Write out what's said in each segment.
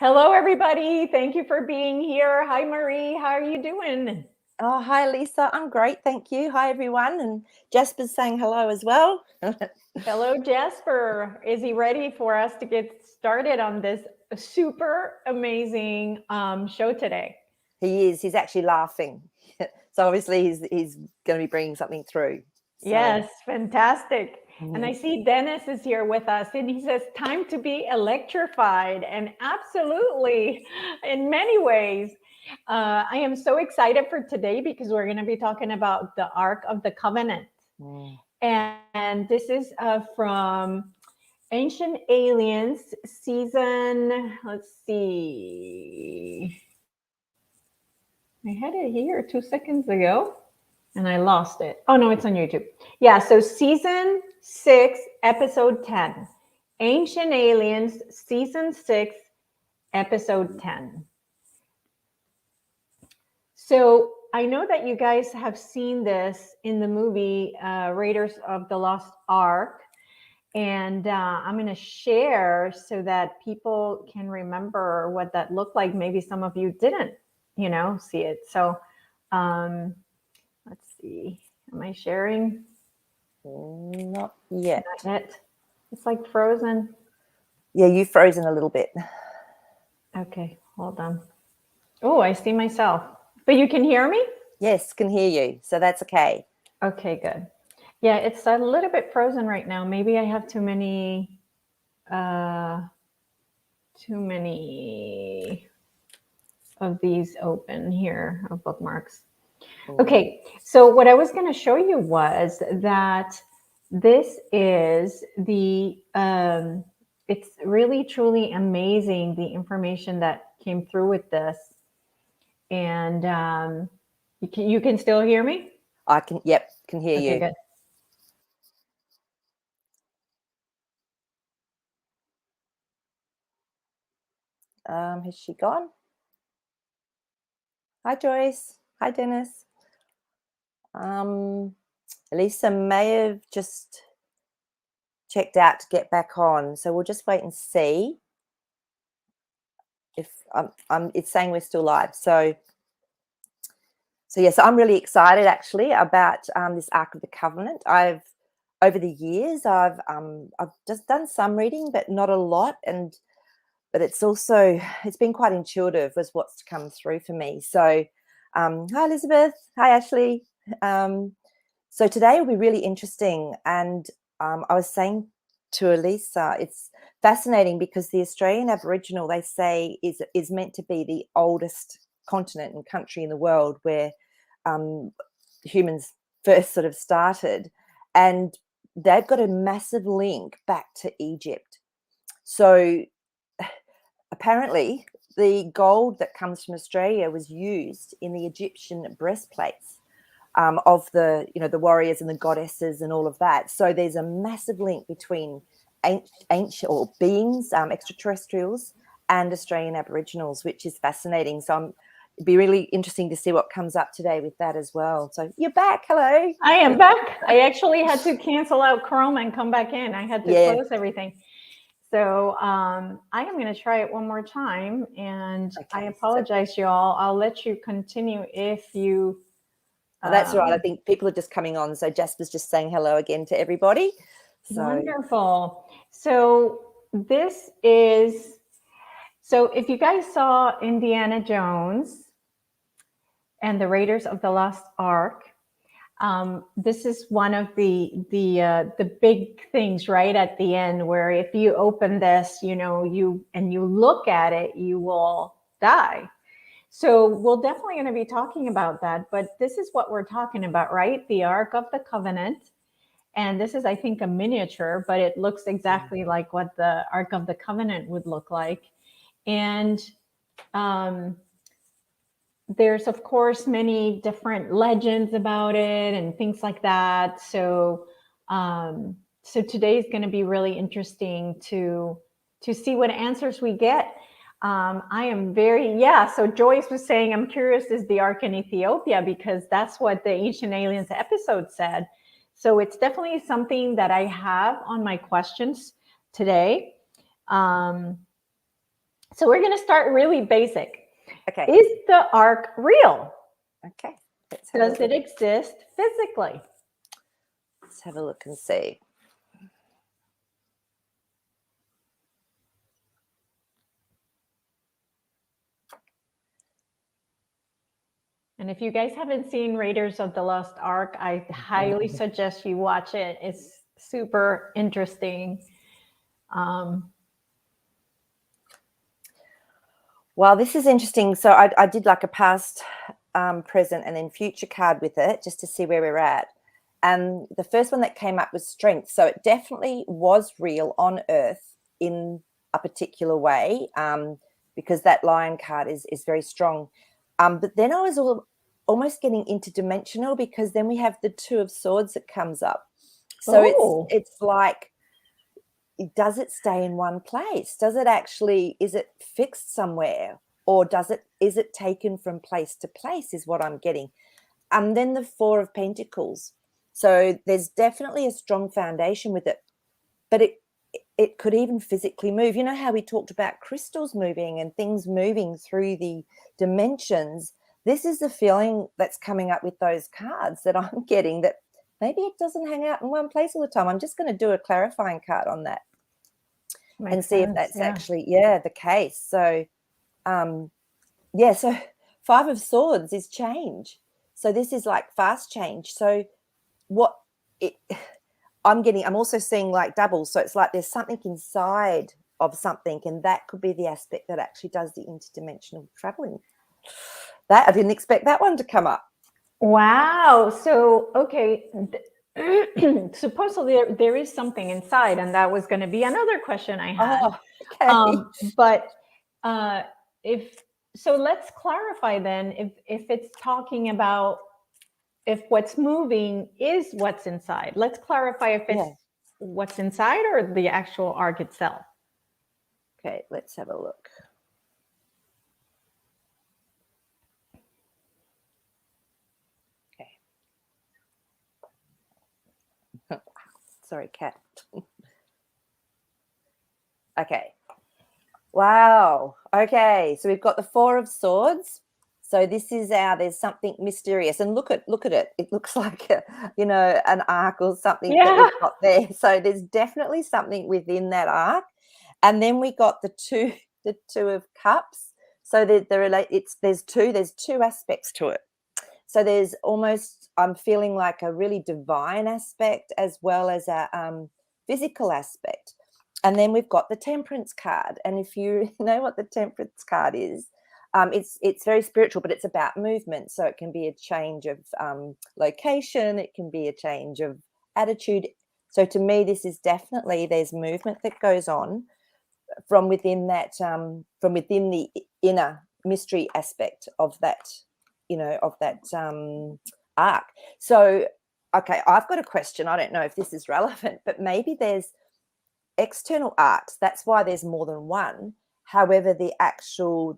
Hello, everybody. Thank you for being here. Hi, Maree. How are you doing? Oh, hi, Lisa. I'm great. Thank you. Hi, everyone. And Jasper's saying hello as well. Hello, Jasper. Is he ready for us to get started on this super amazing show today? He is. He's actually laughing. So obviously he's going to be bringing something through. So. Yes, fantastic. And I see Dennis is here with us, and he says, time to be electrified. And absolutely, in many ways. I am so excited for today because we're going to be talking about the Ark of the Covenant. And this is from Ancient Aliens season, let's see. I had it here 2 seconds ago and I lost it. Oh no, it's on YouTube. Yeah, so season 6, episode 10. Ancient Aliens, season 6, episode 10. So I know that you guys have seen this in the movie Raiders of the Lost Ark. And I'm going to share so that people can remember what that looked like. Maybe some of you didn't, see it. So let's see. Am I sharing? Not yet. Not yet. It's like frozen. Yeah, you've frozen a little bit. Okay, hold on. Oh, I see myself. But you can hear me? Yes, can hear you. So that's okay. Okay, good. Yeah, it's a little bit frozen right now. Maybe I have too many of these open here of bookmarks. Okay, so what I was going to show you was that this is the it's really truly amazing, the information that came through with this. And you can still hear me? I can, yep, can hear you. Good. Has she gone? Hi, Joyce. Hi, Dennis. Elisa may have just checked out to get back on. So we'll just wait and see if it's saying we're still live. So yes, I'm really excited actually about this Ark of the Covenant. Over the years, I've just done some reading, but not a lot. But it's been quite intuitive with what's come through for me. So hi, Elizabeth. Hi, Ashley. So today will be really interesting. And I was saying to Elisa, it's fascinating because the Australian Aboriginal, they say, is meant to be the oldest continent and country in the world where humans first sort of started. And they've got a massive link back to Egypt. So apparently the gold that comes from Australia was used in the Egyptian breastplates of the warriors and the goddesses and all of that. So there's a massive link between ancient or beings, extraterrestrials, and Australian Aboriginals, which is fascinating. So it'd be really interesting to see what comes up today with that as well. So you're back. Hello. I am back. I actually had to cancel out Chrome and come back in. I had to close everything. So I am going to try it one more time. And I apologize, y'all. I'll let you continue if you... That's right. I think people are just coming on. So Jasper's just saying hello again to everybody. Wonderful. So this is... So if you guys saw Indiana Jones and the Raiders of the Lost Ark, this is one of the big things right at the end, where if you open this, you look at it, you will die. So we're definitely going to be talking about that. But this is what we're talking about, right? The Ark of the Covenant. And this is, I think, a miniature, but it looks exactly like what the Ark of the Covenant would look like. And there's, of course, many different legends about it and things like that. So today is going to be really interesting to see what answers we get. I am so Joyce was saying, I'm curious, is the Ark in Ethiopia? Because that's what the Ancient Aliens episode said. So it's definitely something that I have on my questions today. So we're going to start really basic. Okay. Is the Ark real? Okay. Does it exist physically? Let's have a look and see. And if you guys haven't seen Raiders of the Lost Ark, I highly suggest you watch it. It's super interesting. Well, this is interesting. So I did like a past, present, and then future card with it just to see where we're at. And the first one that came up was strength. So it definitely was real on Earth in a particular way, because that lion card is very strong. But then I was almost getting interdimensional, because then we have the Two of Swords that comes up. So it's like, does it stay in one place? Does it actually, is it fixed somewhere? Or is it taken from place to place is what I'm getting. And then the Four of Pentacles. So there's definitely a strong foundation with it, but it could even physically move. You know how we talked about crystals moving and things moving through the dimensions? This is the feeling that's coming up with those cards that I'm getting, that maybe it doesn't hang out in one place all the time. I'm just going to do a clarifying card on that. And see if that's actually the case. So so Five of Swords is change. So this is like fast change. So I'm also seeing like doubles. So it's like there's something inside of something, and that could be the aspect that actually does the interdimensional traveling. That I didn't expect that one to come up. Wow. So okay. Supposedly there is something inside, and that was going to be another question I had. Oh, okay. But if so, let's clarify then. If it's talking about if what's moving is what's inside, let's clarify if it's what's inside or the actual Ark itself. Okay, let's have a look. Okay. Sorry, cat. Okay. Wow. Okay. So we've got the Four of Swords. So this is there's something mysterious, and look at it. It looks like an ark or something that we've got there. So there's definitely something within that ark. And then we got the two of Cups. So there's two aspects to it. So there's almost, I'm feeling like a really divine aspect as well as a physical aspect. And then we've got the Temperance card. And if you know what the Temperance card is, it's very spiritual, but it's about movement. So it can be a change of location. It can be a change of attitude. So to me, this is definitely, there's movement that goes on from within that, from within the inner mystery aspect of that, ark. So, okay, I've got a question. I don't know if this is relevant, but maybe there's external arks. That's why there's more than one. However, the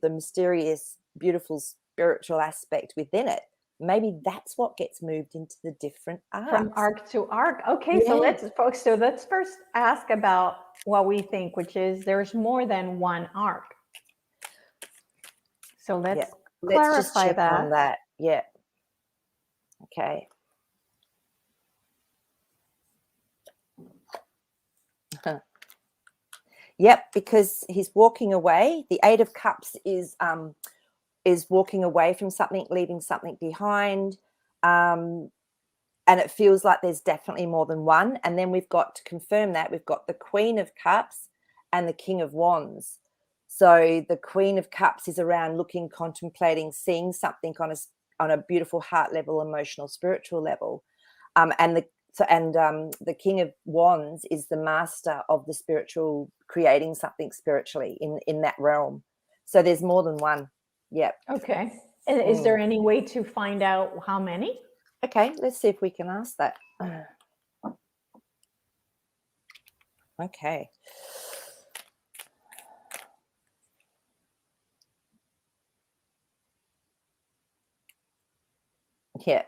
mysterious, beautiful spiritual aspect within it, maybe that's what gets moved into the different arks. From ark to ark. Okay, so let's first ask about what we think, which is there's more than one ark. So let's just check on that. Yeah. Okay. Yep, because he's walking away. The Eight of Cups is walking away from something, leaving something behind. And it feels like there's definitely more than one. And then we've got, to confirm that, we've got the Queen of Cups and the King of Wands. So the Queen of Cups is around looking, contemplating, seeing something on a beautiful heart level, emotional, spiritual level. And the King of Wands is the master of the spiritual, creating something spiritually in that realm. So there's more than one. Yep. Okay. And is there any way to find out how many? Okay, let's see if we can ask that. Okay. Yeah.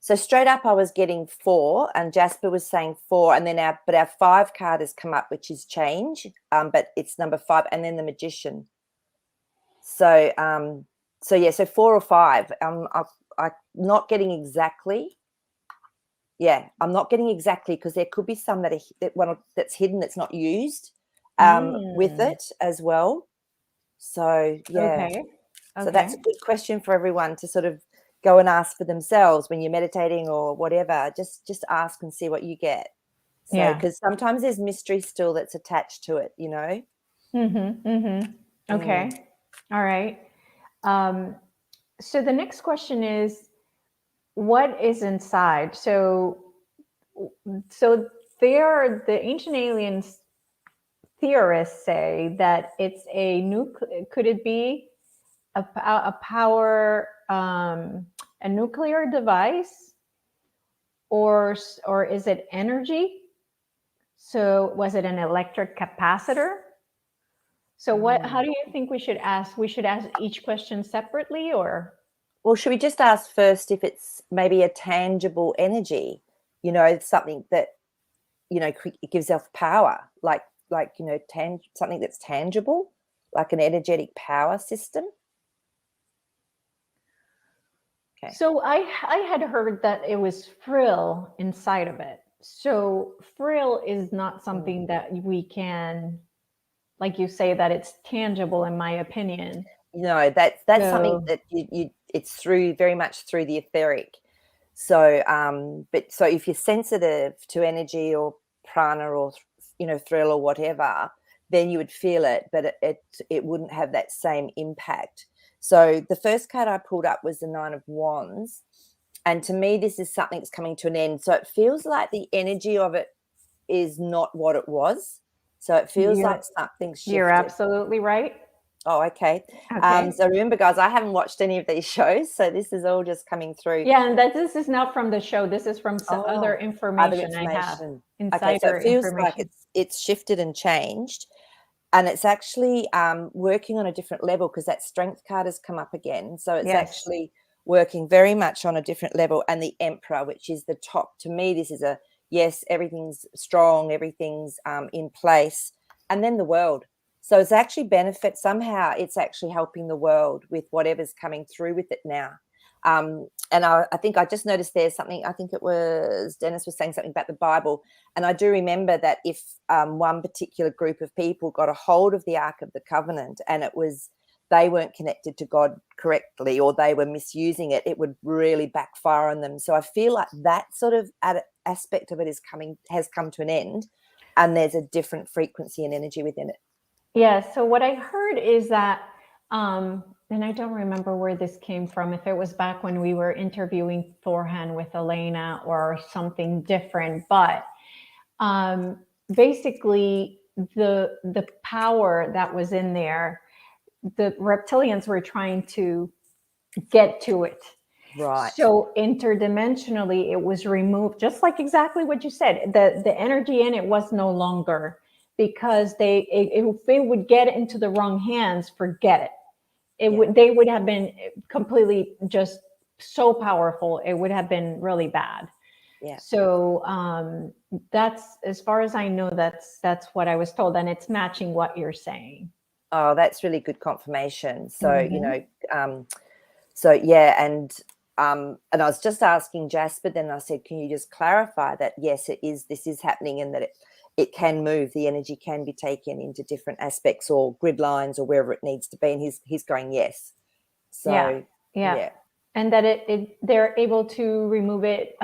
So straight up I was getting 4, and Jasper was saying 4, and then our 5 card has come up, which is change, but it's number 5, and then the Magician. So so 4 or 5. I'm not getting exactly. Yeah, I'm not getting exactly, because there could be some that's hidden, that's not used with it as well. So yeah. Okay. So that's a good question for everyone to sort of go and ask for themselves when you're meditating or whatever. Just ask and see what you get. So because sometimes there's mystery still that's attached to it, you know. Okay. All right. So the next question is, what is inside? So the ancient aliens theorists say that it's could it be a power, a nuclear device, or is it energy? So was it an electric capacitor? So how do you think we should ask? We should ask each question separately, or? Well, should we just ask first if it's maybe a tangible energy, you know, something that, you know, it gives off power, like you know, something that's tangible, like an energetic power system. Okay. So I had heard that it was frill inside of it. So frill is not something that we can, like you say, that it's tangible, in my opinion. No, that's something that it's very much through the etheric. So but so if you're sensitive to energy or prana or, you know, thrill or whatever, then you would feel it, but it wouldn't have that same impact. So the first card I pulled up was the 9 of Wands, and to me this is something that's coming to an end. So it feels like the energy of it is not what it was. So it feels like something's shifted. You're absolutely right. Oh, okay. So remember, guys, I haven't watched any of these shows, so this is all just coming through. Yeah, and this is not from the show. This is from some other information I have. Insider okay, so it feels information. like it's shifted and changed, and it's actually working on a different level, because that Strength card has come up again. So it's actually working very much on a different level. And the Emperor, which is the top, to me, this is a yes, everything's strong, everything's in place, and then the World. So it's actually somehow it's actually helping the world with whatever's coming through with it now. And I think I just noticed there's something, I think it was Dennis was saying something about the Bible. And I do remember that if one particular group of people got a hold of the Ark of the Covenant, and they weren't connected to God correctly, or they were misusing it, it would really backfire on them. So I feel like that sort of aspect of it has come to an end, and there's a different frequency and energy within it. Yeah, so what I heard is that, and I don't remember where this came from, if it was back when we were interviewing Thorhan with Elena or something different, but basically the power that was in there, the reptilians were trying to get to it. Right. So interdimensionally, it was removed, just like exactly what you said. The energy in it was no longer, because if they would get into the wrong hands, forget it. They would have been completely just so powerful. It would have been really bad. Yeah. So that's, as far as I know, that's what I was told, and it's matching what you're saying. Oh, that's really good confirmation. So you know, so yeah, and I was just asking Jasper. Then I said, can you just clarify that? Yes, this is happening, and that it can move. The energy can be taken into different aspects or grid lines or wherever it needs to be. And he's going yes. So yeah. And that they're able to remove it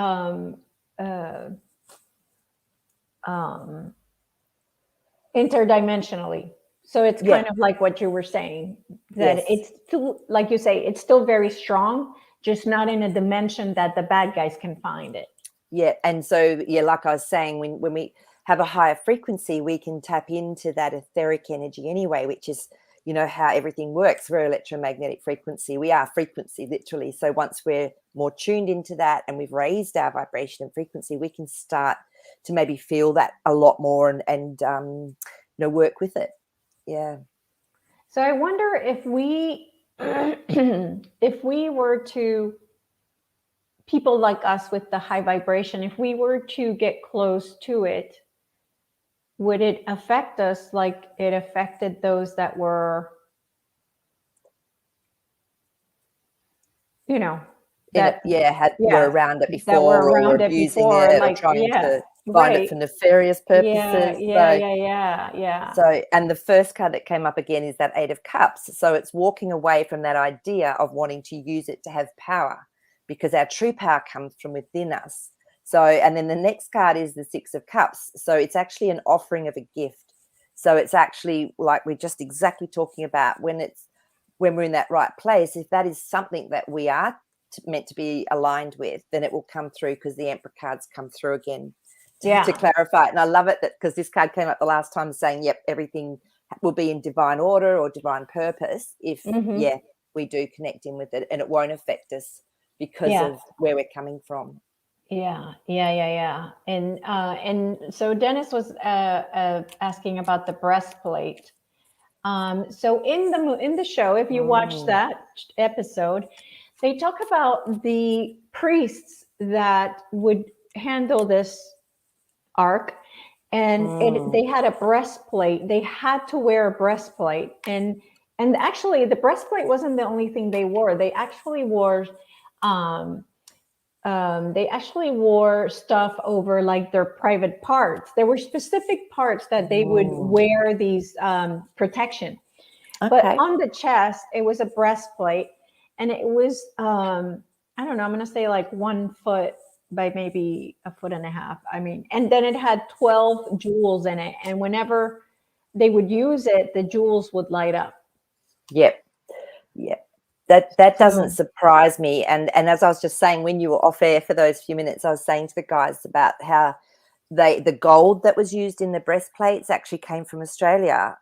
interdimensionally. So it's kind of like what you were saying, that it's still, like you say, it's still very strong, just not in a dimension that the bad guys can find it. Yeah. And so, like I was saying, when we have a higher frequency, we can tap into that etheric energy anyway, which is, you know, how everything works. We're electromagnetic frequency. We are frequency, literally. So once we're more tuned into that and we've raised our vibration and frequency, we can start to maybe feel that a lot more and you know, work with it. Yeah. So I wonder if we if we were to people like us with the high vibration, if we were to get close to it, would it affect us like it affected those that were, you know, that, were yeah, around it that were before or were around it abusing before, it or like, trying yeah, to find it right. for nefarious Yeah, purposes. yeah, yeah, yeah, yeah. So, and the first card that came up again is that Eight of Cups. So it's walking away from that idea of wanting to use it to have power, because our true power comes from within us. So, and then the next card is the Six of Cups. So it's actually an offering of a gift. So it's actually like we're just exactly talking about when we're in that right place. If that is something that we are meant to be aligned with, then it will come through, because the Emperor cards come through again to clarify it. And I love it that because this card came up the last time saying, yep, everything will be in divine order or divine purpose if, we do connect in with it, and it won't affect us because of where we're coming from. Yeah. And so Dennis was asking about the breastplate. So in the show, if you watch that episode, they talk about the priests that would handle this ark, and they had a breastplate. They had to wear a breastplate, and actually the breastplate wasn't the only thing they wore. They actually wore stuff over like their private parts. There were specific parts that they would wear these protection. But on the chest, it was a breastplate, and it was I don't know, I'm gonna say like 1 foot by maybe 1.5 feet. I mean, and then it had 12 jewels in it, and whenever they would use it, the jewels would light up. Yep. That doesn't surprise me. And as I was just saying, when you were off air for those few minutes, I was saying to the guys about how the gold that was used in the breastplates actually came from Australia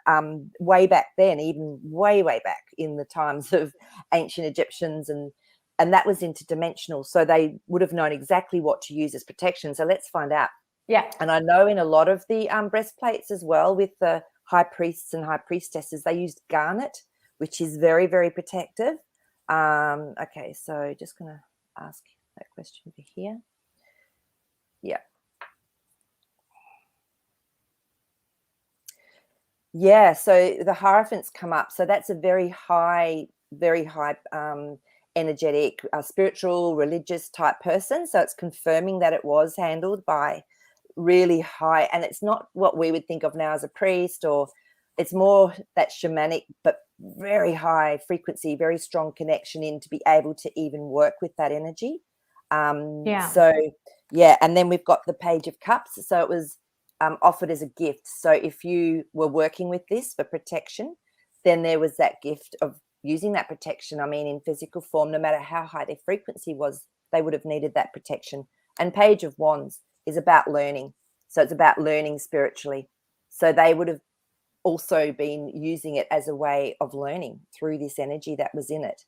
way back then, even way back in the times of ancient Egyptians, and that was interdimensional. So they would have known exactly what to use as protection. So let's find out. Yeah. And I know in a lot of the breastplates as well, with the high priests and high priestesses, they used garnet, which is very, very protective. Okay, so just going to ask that question over here. Yeah. Yeah, so the Hierophants come up. So that's a very high energetic, spiritual, religious type person. So it's confirming that it was handled by really high, and it's not what we would think of now as a priest, or it's more that shamanic, but very high frequency, very strong connection in to be able to even work with that energy. So, yeah, and then we've got the Page of Cups. So it was offered as a gift. So if you were working with this for protection, then there was that gift of using that protection. I mean, in physical form, no matter how high their frequency was, they would have needed that protection. And Page of Wands is about learning. So it's about learning spiritually. So they would have also been using it as a way of learning through this energy that was in it.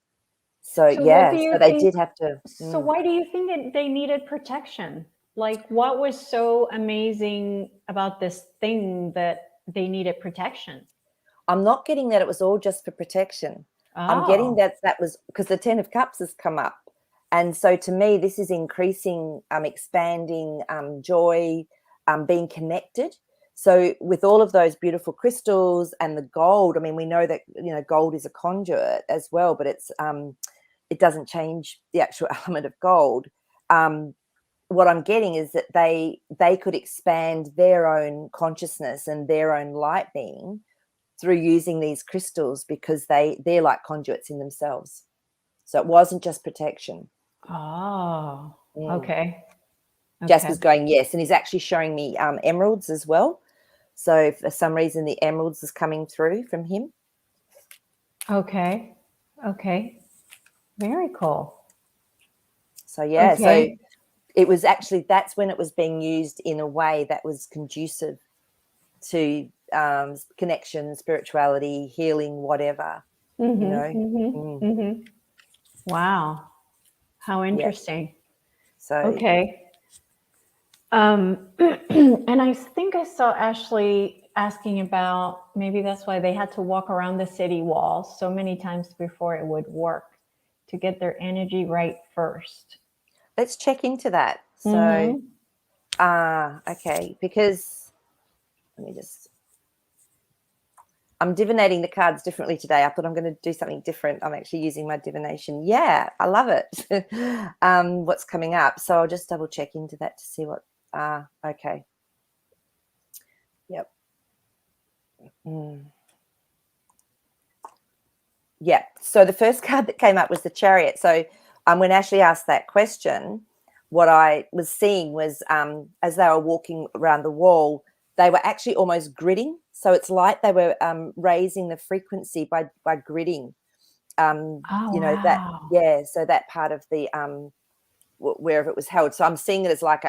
So yeah, so they did have to. So why do you think they needed protection? Like, what was so amazing about this thing that they needed protection? I'm not getting that it was all just for protection. I'm getting that was because the 10 of Cups has come up. And so to me, this is increasing, expanding, joy, being connected. So with all of those beautiful crystals and the gold, I mean, we know that, gold is a conduit as well, but it doesn't change the actual element of gold. What I'm getting is that they could expand their own consciousness and their own light being through using these crystals, because they're like conduits in themselves. So it wasn't just protection. Okay. Jasper's going yes, and he's actually showing me emeralds as well. So for some reason, the emeralds is coming through from him. Okay. Very cool. So yeah, so it was actually, that's when it was being used in a way that was conducive to connection, spirituality, healing, whatever. Wow, how interesting. Yeah. So okay. And I think I saw Ashley asking about, maybe that's why they had to walk around the city walls so many times before it would work, to get their energy right first. let's check into that. So, okay, because let me just. I'm divinating the cards differently today. I thought I'm going to do something different. I'm actually using my divination. Yeah, I love it. What's coming up? So I'll just double check into that to see what. Okay. Yep. Yeah. So the first card that came up was the Chariot. So when Ashley asked that question, what I was seeing was as they were walking around the wall, they were actually almost gridding. So it's like they were raising the frequency by gridding. That, yeah. So that part of the wherever it was held. So I'm seeing it as like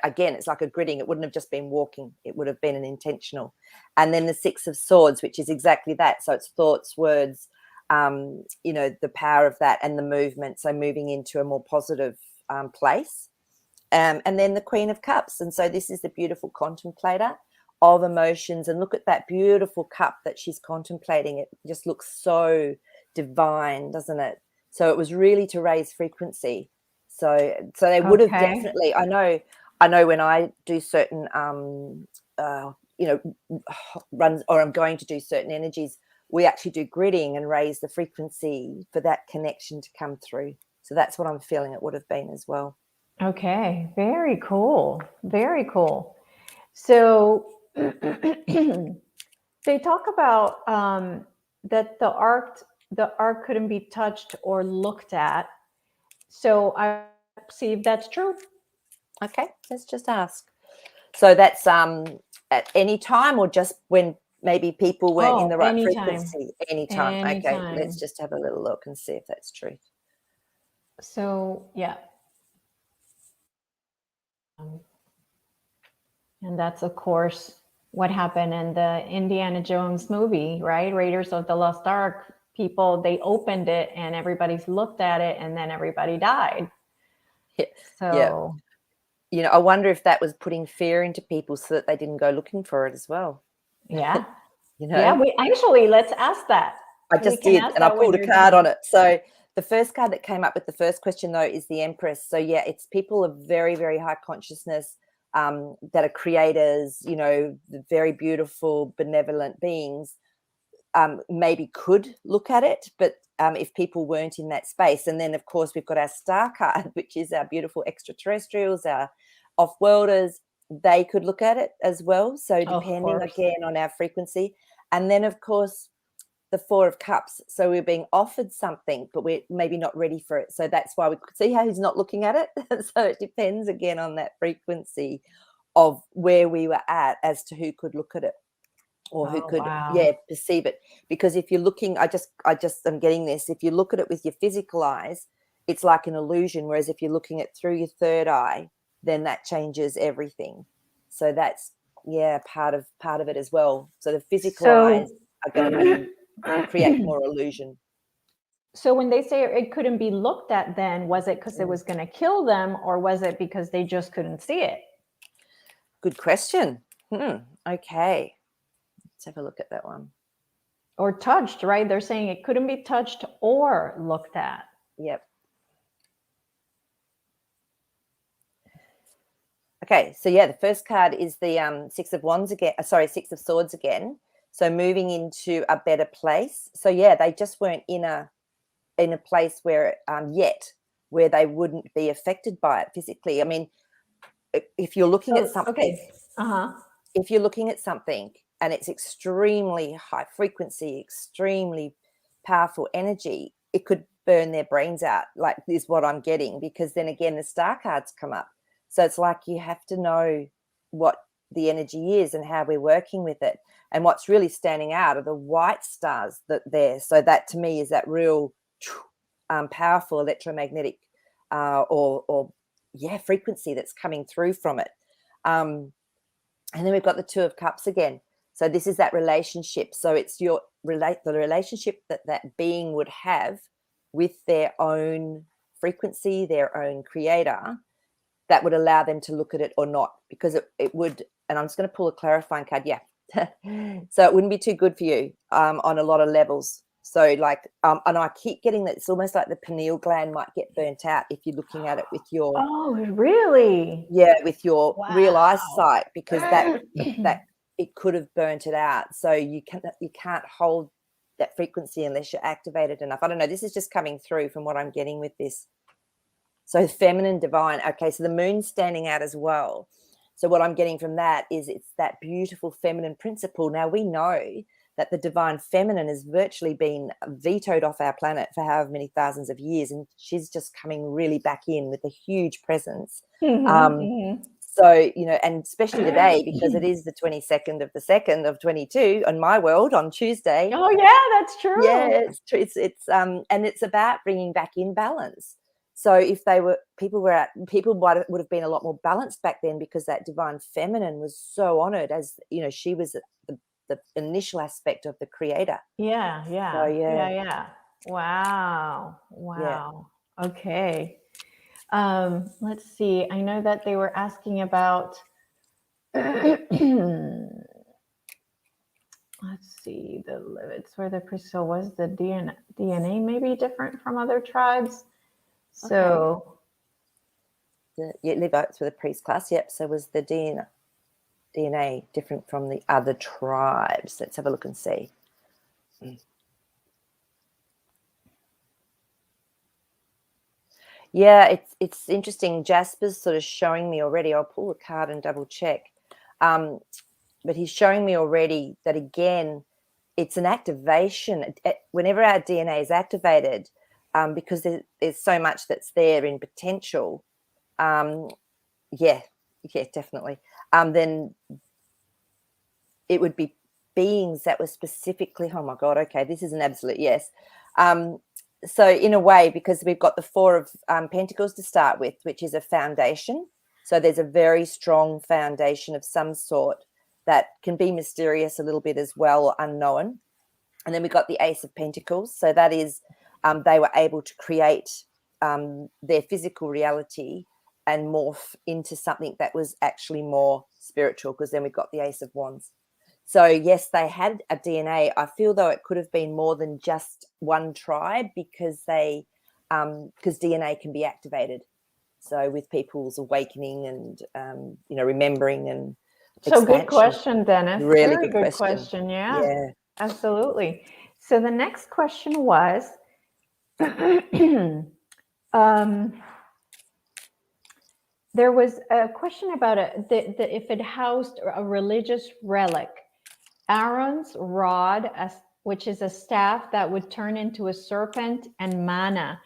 again, it's like a gridding. It wouldn't have just been walking. It would have been an intentional. And then the Six of Swords, which is exactly that. So it's thoughts, words, the power of that and the movement. So moving into a more positive place. And then the Queen of Cups. And so this is the beautiful contemplator of emotions. And look at that beautiful cup that she's contemplating. It just looks so divine, doesn't it? So it was really to raise frequency. So they would have definitely, I know when I do certain, runs, or I'm going to do certain energies, we actually do gridding and raise the frequency for that connection to come through. So that's what I'm feeling it would have been as well. Okay, very cool. Very cool. So they talk about that the ark couldn't be touched or looked at. So I see if that's true. Okay, let's just ask. So that's at any time, or just when maybe people weren't in the right frequency? Anytime. Okay, let's just have a little look and see if that's true. So yeah. And that's, of course, what happened in the Indiana Jones movie, right? Raiders of the Lost Ark. People, they opened it and everybody's looked at it and then everybody died. Yeah. So, yeah. I wonder if that was putting fear into people so that they didn't go looking for it as well. Yeah. Yeah, let's ask that. I just did, and I pulled a card on it. So the first card that came up with the first question, though, is the Empress. So yeah, it's people of very, very high consciousness that are creators, very beautiful, benevolent beings, maybe could look at it, but if people weren't in that space. And then, of course, we've got our star card, which is our beautiful extraterrestrials, our off-worlders. They could look at it as well. So depending, again, on our frequency. And then, of course, the Four of Cups. So we're being offered something, but we're maybe not ready for it. So that's why we could see how he's not looking at it. So it depends, again, on that frequency of where we were at as to who could look at it. Or who could, perceive it. Because if you're looking, I'm getting this. If you look at it with your physical eyes, it's like an illusion. Whereas if you're looking at through your third eye, then that changes everything. So that's part of it as well. So the physical eyes are going to create more illusion. So when they say it couldn't be looked at, then was it because it was going to kill them, or was it because they just couldn't see it? Good question. Okay. Let's have a look at that one. Or touched, right? They're saying it couldn't be touched or looked at. Yep. Okay, so the first card is the Six of Wands again. Six of Swords again. So moving into a better place. So they just weren't in a place where yet where they wouldn't be affected by it physically. I mean, if you're looking at something, if you're looking at something and it's extremely high frequency, extremely powerful energy, it could burn their brains out, like is what I'm getting, because then again, the star cards come up. So it's like you have to know what the energy is and how we're working with it. And what's really standing out are the white stars that there. So that to me is that real powerful electromagnetic frequency that's coming through from it. And then we've got the Two of Cups again. So this is that relationship. So it's the relationship that being would have with their own frequency, their own creator, that would allow them to look at it or not, because it would, and I'm just going to pull a clarifying card. So it wouldn't be too good for you on a lot of levels. So like, and I keep getting that it's almost like the pineal gland might get burnt out if you're looking at it with your really? with your real Wow. eyesight, because that it could have burnt it out. So you can't hold that frequency unless you're activated enough. I don't know. This is just coming through from what I'm getting with this. So feminine, divine. Okay, so the moon's standing out as well. So what I'm getting from that is it's that beautiful feminine principle. Now we know that the divine feminine has virtually been vetoed off our planet for however many thousands of years, and she's just coming really back in with a huge presence. So, you know, and especially today, because it is the 22nd of the 2nd of 22 on my world on Tuesday. Oh yeah, that's true. Yeah, it's true. It's and it's about bringing back in balance. So if people would have been a lot more balanced back then, because that divine feminine was so honored, as you know, she was the initial aspect of the creator. Yeah. So, Yeah. Wow. Yeah. Okay. Let's see. I know that they were asking about let's see, the limits where the so was the DNA maybe different from other tribes. So Levites were the priest class. Yep. So was the DNA different from the other tribes? Let's have a look and see. Yeah, it's interesting. Jasper's sort of showing me already. I'll pull the card and double check. But he's showing me already that, again, it's an activation. Whenever our DNA is activated, because there's so much that's there in potential. Yeah, definitely. Then it would be beings that were specifically, oh my God, okay, this is an absolute yes. So in a way, because we've got the Four of Pentacles to start with, which is a foundation. So there's a very strong foundation of some sort that can be mysterious a little bit as well, or unknown. And then we've got the Ace of Pentacles. So that is, they were able to create their physical reality and morph into something that was actually more spiritual, because then we've got the Ace of Wands. So yes, they had a DNA. I feel though it could have been more than just one tribe, because because DNA can be activated. So with people's awakening and remembering and expansion. good question, Dennis. Really Very good question. Yeah. Yeah. Absolutely. So the next question was there was a question about if it housed a religious relic, Aaron's rod, which is a staff that would turn into a serpent, and manna.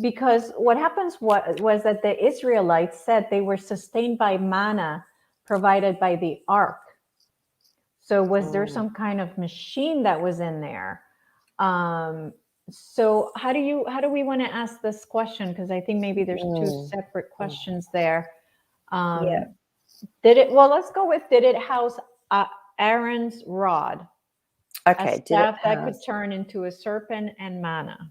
Because what happens was that the Israelites said they were sustained by manna provided by the ark. So was there some kind of machine that was in there? So how do we want to ask this question? Because I think maybe there's two separate questions there. Let's go with, did it house Aaron's rod? Okay. A staff that could turn into a serpent, and manna.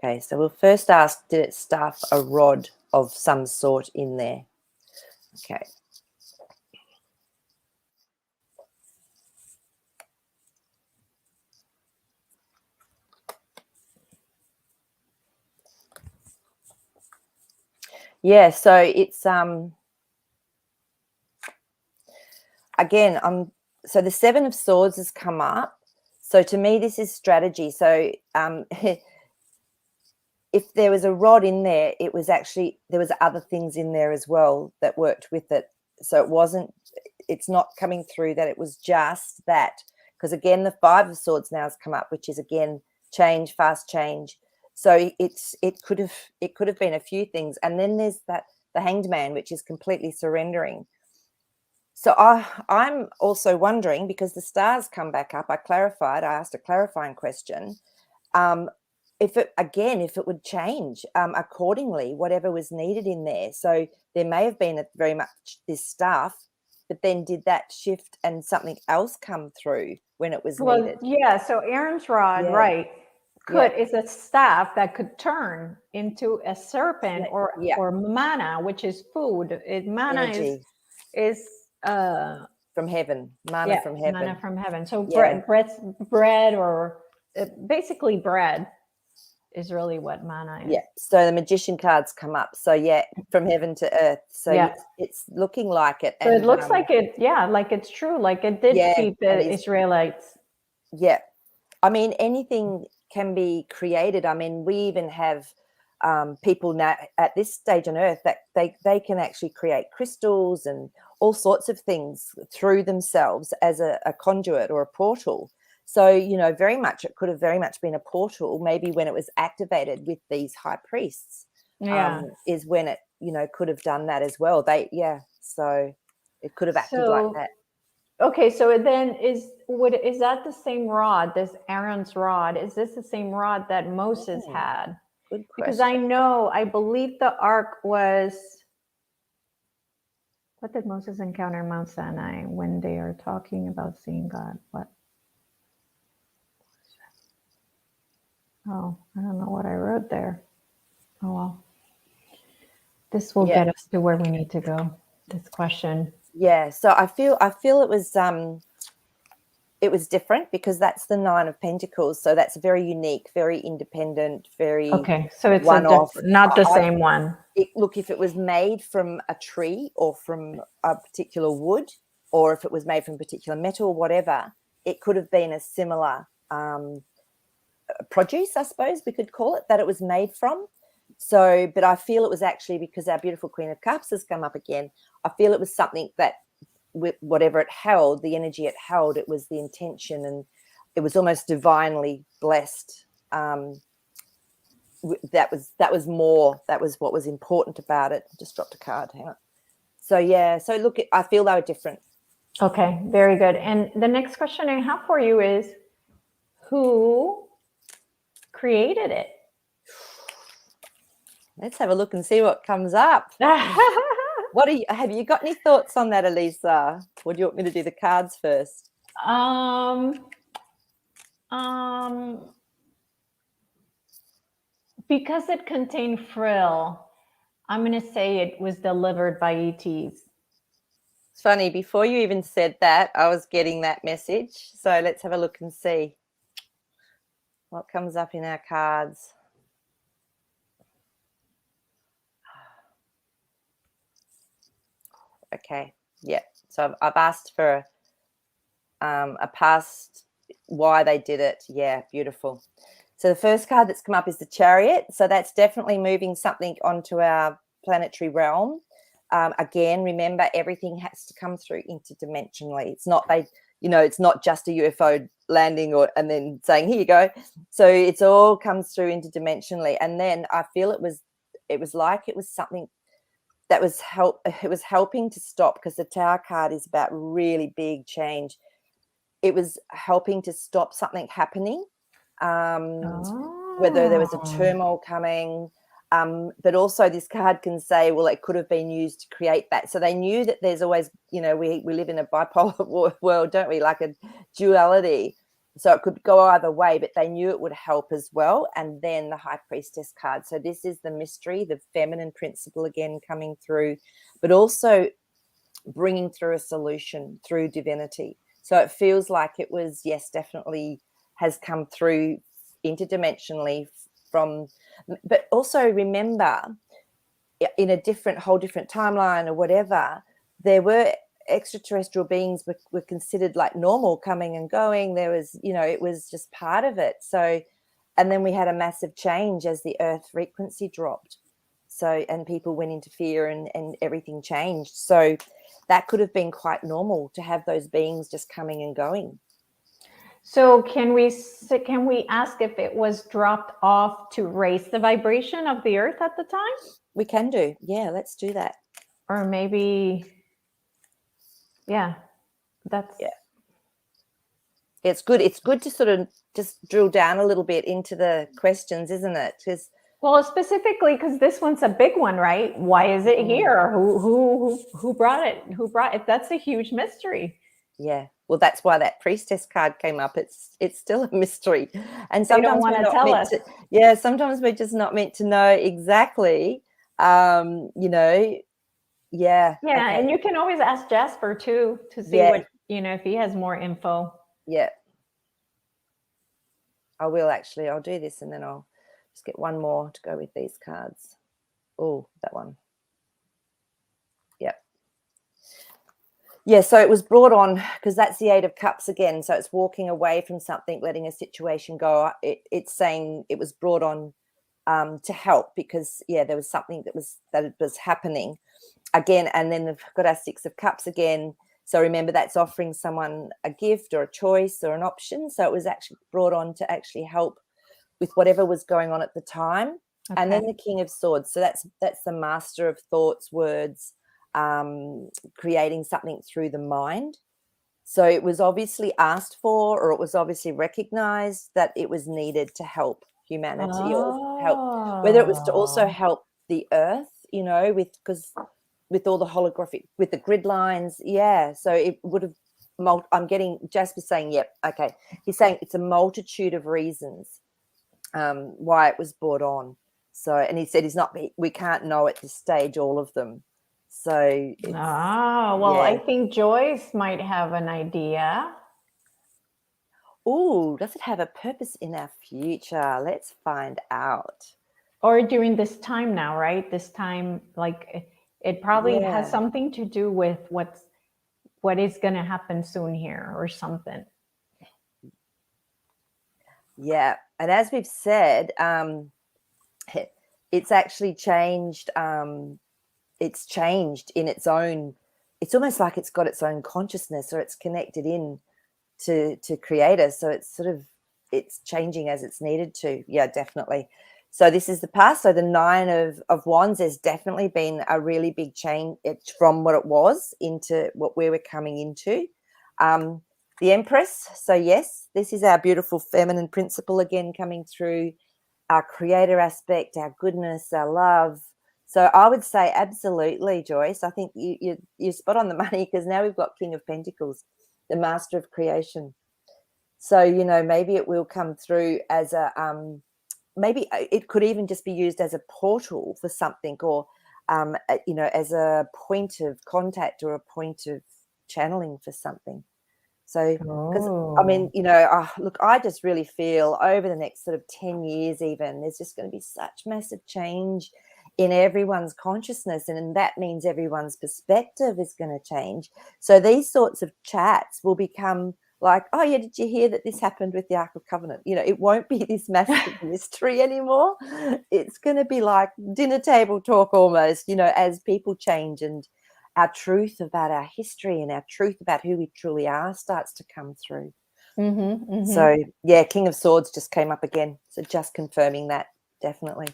Okay, so we'll first ask, did it stuff a rod of some sort in there? Okay. Yeah, so it's again, so the Seven of Swords has come up. So to me, this is strategy. So if there was a rod in there, there was other things in there as well that worked with it. So it's not coming through that it was just that, because again, the Five of Swords now has come up, which is again change, fast change. So it could have been a few things. And then there's the Hanged Man, which is completely surrendering. So I'm also wondering, because the stars come back up, I asked a clarifying question, if it would change accordingly, whatever was needed in there. So there may have been very much this stuff, but then did that shift and something else come through when it was needed? Yeah, so Aaron's rod, right, is a staff that could turn into a serpent or manna, which is food. Manna Energy. is from heaven, manna from heaven. Manna from heaven. So bread or basically bread is really what mana is. Yeah. So the magician cards come up. So yeah, from heaven to earth. So Yeah. it's looking like it. So it And looks like it, yeah, like it's true. Like it did yeah, feed that the is. Israelites. Yeah. I mean, anything can be created. I mean, we even have people now at this stage on earth that they can actually create crystals and all sorts of things through themselves as a conduit or a portal. So, you know, very much, it could have very much been a portal, maybe when it was activated with these high priests, Yeah. is when it, you know, could have done that as well. So it could have acted like So that. okay, so then is that the same rod, this Aaron's rod? Is this the same rod that Moses Hmm, had? good Because question. I believe the ark was, what did Moses encounter in Mount Sinai when they are talking about seeing God? What? Oh, I don't know what I wrote there. Oh well. This will Yeah. get us to where we need to go. This question. Yeah. So I feel it was different because that's the Nine of Pentacles. So that's very unique, very independent, very Okay, so it's one-off. not the same one. Look, if it was made from a tree or from a particular wood, or if it was made from particular metal or whatever, it could have been a similar produce, I suppose we could call it, that it was made from. So, but I feel it was actually, because our beautiful Queen of Cups has come up again, I feel it was something that with whatever it held, the energy it held, it was the intention, and it was almost divinely blessed. That was what was important about it. I just dropped a card. Hang on. So yeah, so look, I feel they were different. Okay, very good. And the next question I have for you is, who created it? Let's have a look and see what comes up. Have you got any thoughts on that, Elisa? Or do you want me to do the cards first? Because it contained frill, I'm going to say it was delivered by ETs. It's funny, before you even said that, I was getting that message. So let's have a look and see what comes up in our cards. Okay, yeah. So I've asked for a past, why they did it. Yeah, beautiful. So the first card that's come up is the Chariot. So that's definitely moving something onto our planetary realm. Again, remember, everything has to come through interdimensionally. It's not it's not just a UFO landing and then saying, here you go. So it's all comes through interdimensionally. And then I feel it was something that was helping to stop, because the Tower card is about really big change. It was helping to stop something happening, whether there was a turmoil coming, but also this card can say, well, it could have been used to create that. So they knew that there's always, we live in a bipolar world, don't we, like a duality. So it could go either way, but they knew it would help as well. And then the High Priestess card. So this is the mystery, the feminine principle again coming through, but also bringing through a solution through divinity. So it feels like it was, yes, definitely has come through interdimensionally but also remember, in a whole different timeline or whatever, there were extraterrestrial beings were considered like normal, coming and going. There was, it was just part of it. So, and then we had a massive change as the Earth frequency dropped. So, and people went into fear and everything changed. So that could have been quite normal to have those beings just coming and going. So can we ask if it was dropped off to raise the vibration of the Earth at the time? We can do. Yeah, let's do that. Or maybe, yeah, that's... Yeah. It's good. It's good to sort of just drill down a little bit into the questions, isn't it? Because, well, specifically because this one's a big one, right? Why is it here? Who brought it? Who brought it? That's a huge mystery. Yeah. Well, that's why that Priestess card came up. It's still a mystery, and They don't sometimes want we're to not tell meant us. to. Yeah, sometimes we're just not meant to know exactly. Yeah. Yeah, Okay. and you can always ask Jasper too to see what if he has more info. Yeah. I will actually. I'll do this and then I'll just get one more to go with these cards. Oh, that one. Yep. Yeah, so it was brought on because that's the Eight of Cups again. So it's walking away from something, letting a situation go. It's saying it was brought on to help because, yeah, there was something that was happening again. And then they've got our Six of Cups again. So remember, that's offering someone a gift or a choice or an option. So it was actually brought on to actually help with whatever was going on at the time. Okay. And then the King of Swords. So that's the master of thoughts, words, creating something through the mind. So it was obviously asked for, or it was obviously recognized that it was needed to help humanity or help, whether it was to also help the earth, with all the holographic, with the grid lines. Yeah. So it would have, I'm getting Jasper saying, yep. Okay. He's saying it's a multitude of reasons why it was brought on. So, and he said we can't know at this stage all of them. So, I think Joyce might have an idea. Oh, does it have a purpose in our future? Let's find out. Or during this time now, right? This time, like it probably has something to do with what is going to happen soon here or something. Yeah. And as we've said, it's actually changed. It's changed in its own, it's almost like it's got its own consciousness, or it's connected in to creator. So it's changing as it's needed to. Yeah, definitely. So this is the past. So the Nine of Wands, there's definitely been a really big change from what it was into what we were coming into. The Empress. So yes, this is our beautiful feminine principle again coming through, our creator aspect, our goodness, our love. So I would say absolutely, Joyce. I think you're spot on the money, because now we've got King of Pentacles, the master of creation. So, maybe it will come through as maybe it could even just be used as a portal for something, or, as a point of contact or a point of channeling for something. So, because look, I just really feel over the next sort of 10 years, even, there's just going to be such massive change in everyone's consciousness, and that means everyone's perspective is going to change. So these sorts of chats will become like, oh yeah, did you hear that this happened with the Ark of Covenant? It won't be this massive mystery anymore. It's going to be like dinner table talk almost, as people change and our truth about our history and our truth about who we truly are starts to come through. So yeah, King of Swords just came up again. So just confirming that, definitely.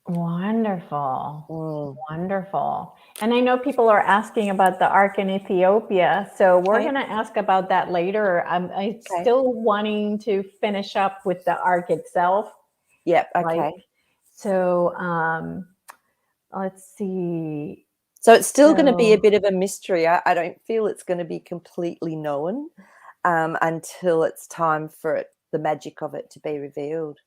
Wonderful. Wonderful. And I know people are asking about the Ark in Ethiopia. So we're going to ask about that later. I'm still wanting to finish up with the Ark itself. Yep. Okay. So let's see. So it's still going to be a bit of a mystery. I don't feel it's going to be completely known until it's time for the magic of it to be revealed.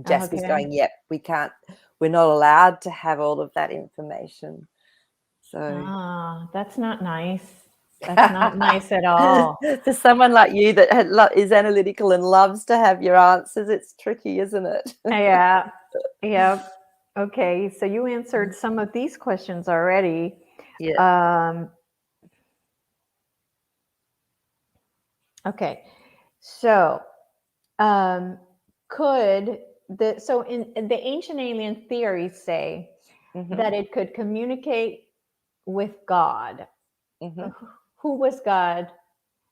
Jasper's going, yep, we're not allowed to have all of that information. So that's not nice. That's not nice at all. For someone like you that is analytical and loves to have your answers, it's tricky, isn't it? Yeah. Yep. Okay. So you answered some of these questions already. Yeah. Okay. So so in the ancient alien theories say that it could communicate with God. Who was God?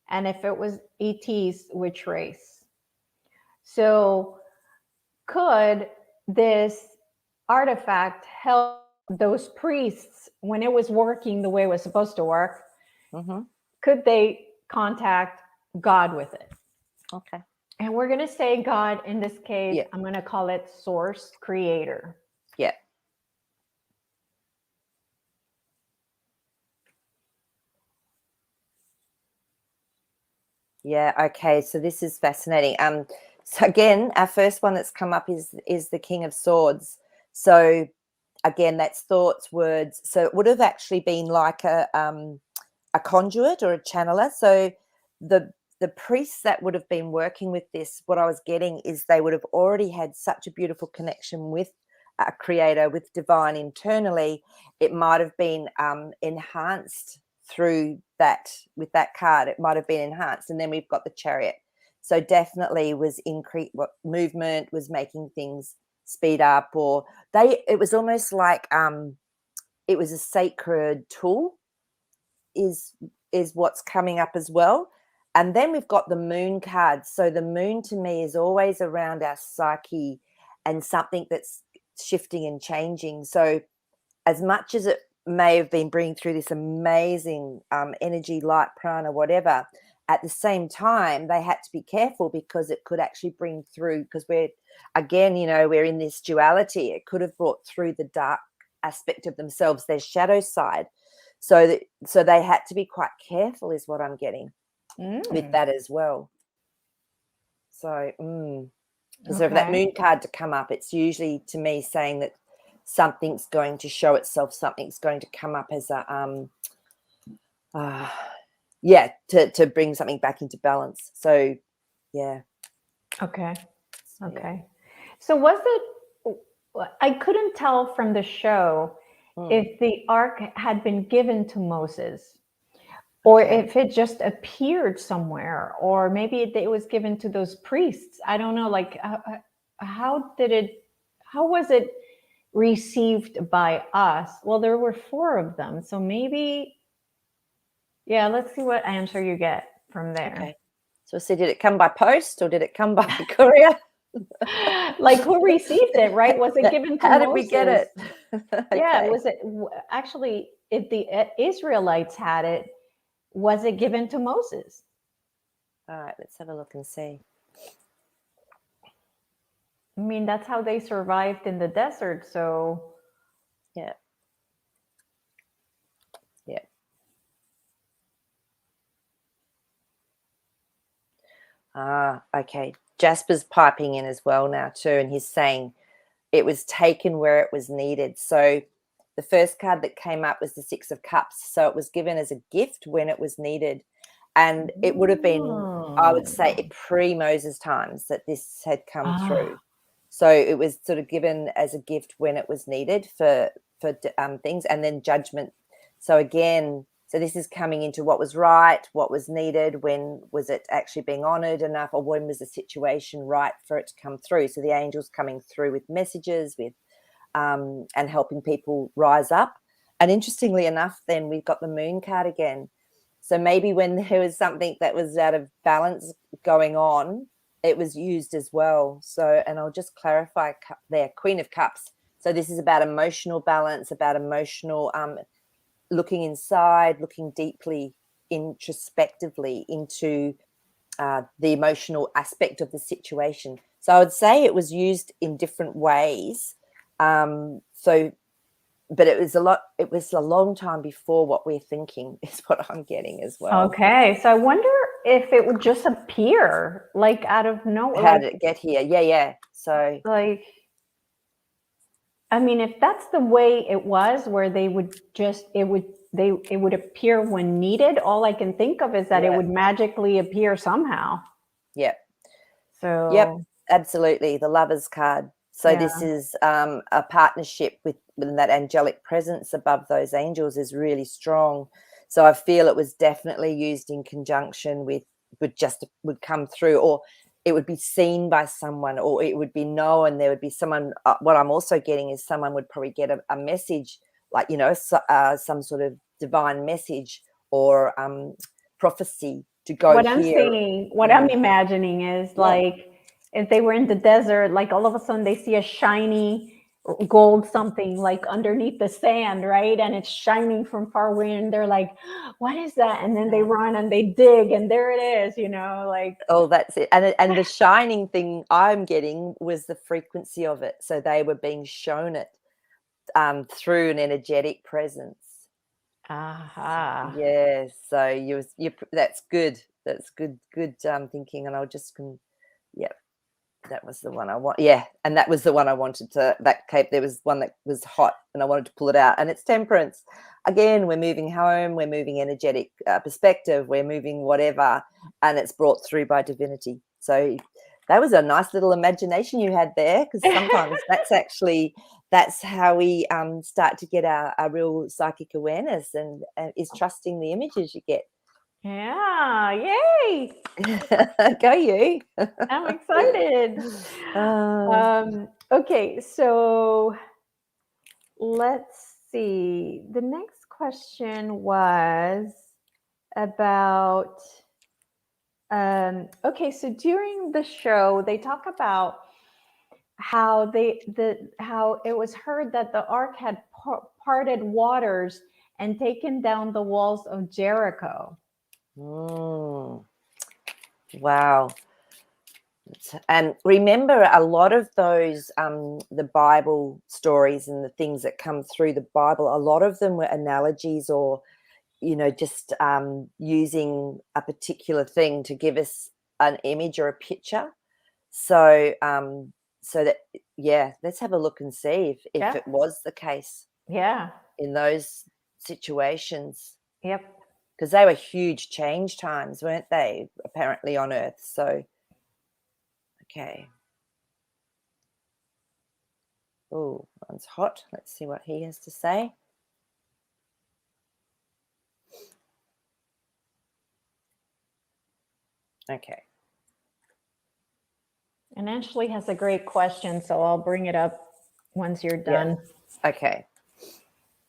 And if it was ETs, which race? So could this artifact help those priests when it was working the way it was supposed to work? Could they contact God with it? Okay. And we're going to say God in this case. I'm going to call it source creator. Yeah. Yeah. Okay. So this is fascinating. So again, our first one that's come up is the King of Swords. So again, that's thoughts, words. So it would have actually been like a conduit or a channeler. So the the priests that would have been working with this, what I was getting is they would have already had such a beautiful connection with a creator, with divine internally. It might have been enhanced through that, with that card. It might have been enhanced. And then we've got the Chariot. So definitely was increased, what movement was making things speed up, or it was almost like it was a sacred tool is what's coming up as well. And then we've got the moon card. So the moon to me is always around our psyche and something that's shifting and changing. So as much as it may have been bringing through this amazing energy, light, prana, whatever, at the same time, they had to be careful because it could actually bring through, because we're, again, we're in this duality. It could have brought through the dark aspect of themselves, their shadow side. So they had to be quite careful is what I'm getting with that as well. So, so for that moon card to come up, it's usually, to me, saying that something's going to show itself, something's going to come up as a, to bring something back into balance. So, yeah. Okay. So was it, I couldn't tell from the show if the Ark had been given to Moses, or if it just appeared somewhere, or maybe it was given to those priests. I don't know, like how was it received by us? Well, there were 4 of them, so maybe, let's see what answer you get from there. Okay. So did it come by post or did it come by courier? Like, who received it, right? Was it given to How Moses? did we get it? Yeah, was it actually, if the Israelites had it, was it given to Moses? All right, let's have a look and see. I mean, that's how they survived in the desert. So yeah. Okay. Jasper's piping in as well now too, and he's saying it was taken where it was needed. So the first card that came up was the 6 of Cups. So it was given as a gift when it was needed. And it would have been, I would say, pre-Moses times that this had come through. So it was sort of given as a gift when it was needed for things, and then judgment. So again, so this is coming into what was right, what was needed, when was it actually being honored enough, or when was the situation right for it to come through. So the angels coming through with messages, with and helping people rise up. And interestingly enough, then we've got the moon card again. So maybe when there was something that was out of balance going on, it was used as well. So, and I'll just clarify there, Queen of Cups. So this is about emotional balance, about emotional looking inside, looking deeply, introspectively into the emotional aspect of the situation. So I would say it was used in different ways. But it was a long time before what we're thinking is what I'm getting as well. Okay. So I wonder if it would just appear like out of nowhere. How did it get here? Yeah. So like, I mean, if that's the way it was, where they would just, it would appear when needed. All I can think of is that it would magically appear somehow. Yep. So yep, absolutely. The Lover's card. So this is a partnership with that angelic presence above those angels is really strong. So I feel it was definitely used in conjunction with would come through, or it would be seen by someone, or it would be known. There would be someone. What I'm also getting is someone would probably get a message, like some sort of divine message or prophecy to go. What I'm seeing, what I'm imagining is like if they were in the desert, like all of a sudden they see a shiny gold something like underneath the sand, right? And it's shining from far away, and they're like, what is that? And then they run and they dig, and there it is, like. Oh, that's it. And the shining thing I'm getting was the frequency of it. So they were being shown it through an energetic presence. Aha. Yes. So you that's good. That's good thinking. And I'll just, that was the one I want. Yeah, and that was the one I wanted to. That cape. There was one that was hot, and I wanted to pull it out. And it's Temperance. Again, we're moving home. We're moving energetic perspective. We're moving whatever, and it's brought through by divinity. So that was a nice little imagination you had there, because sometimes that's how we start to get our real psychic awareness, and is trusting the images you get. Yeah, yay. Go you. I'm excited. Okay, so let's see. The next question was about okay, so during the show they talk about how how it was heard that the ark had parted waters and taken down the walls of Jericho. Wow. And remember, a lot of those the Bible stories and the things that come through the Bible, a lot of them were analogies, or just using a particular thing to give us an image or a picture. So that, yeah, let's have a look and see if it was the case. Yeah. In those situations. Yep. Because they were huge change times, weren't they? Apparently on Earth. So, okay. Oh, one's hot. Let's see what he has to say. Okay. And Ashley has a great question, so I'll bring it up once you're done. Yeah. Okay.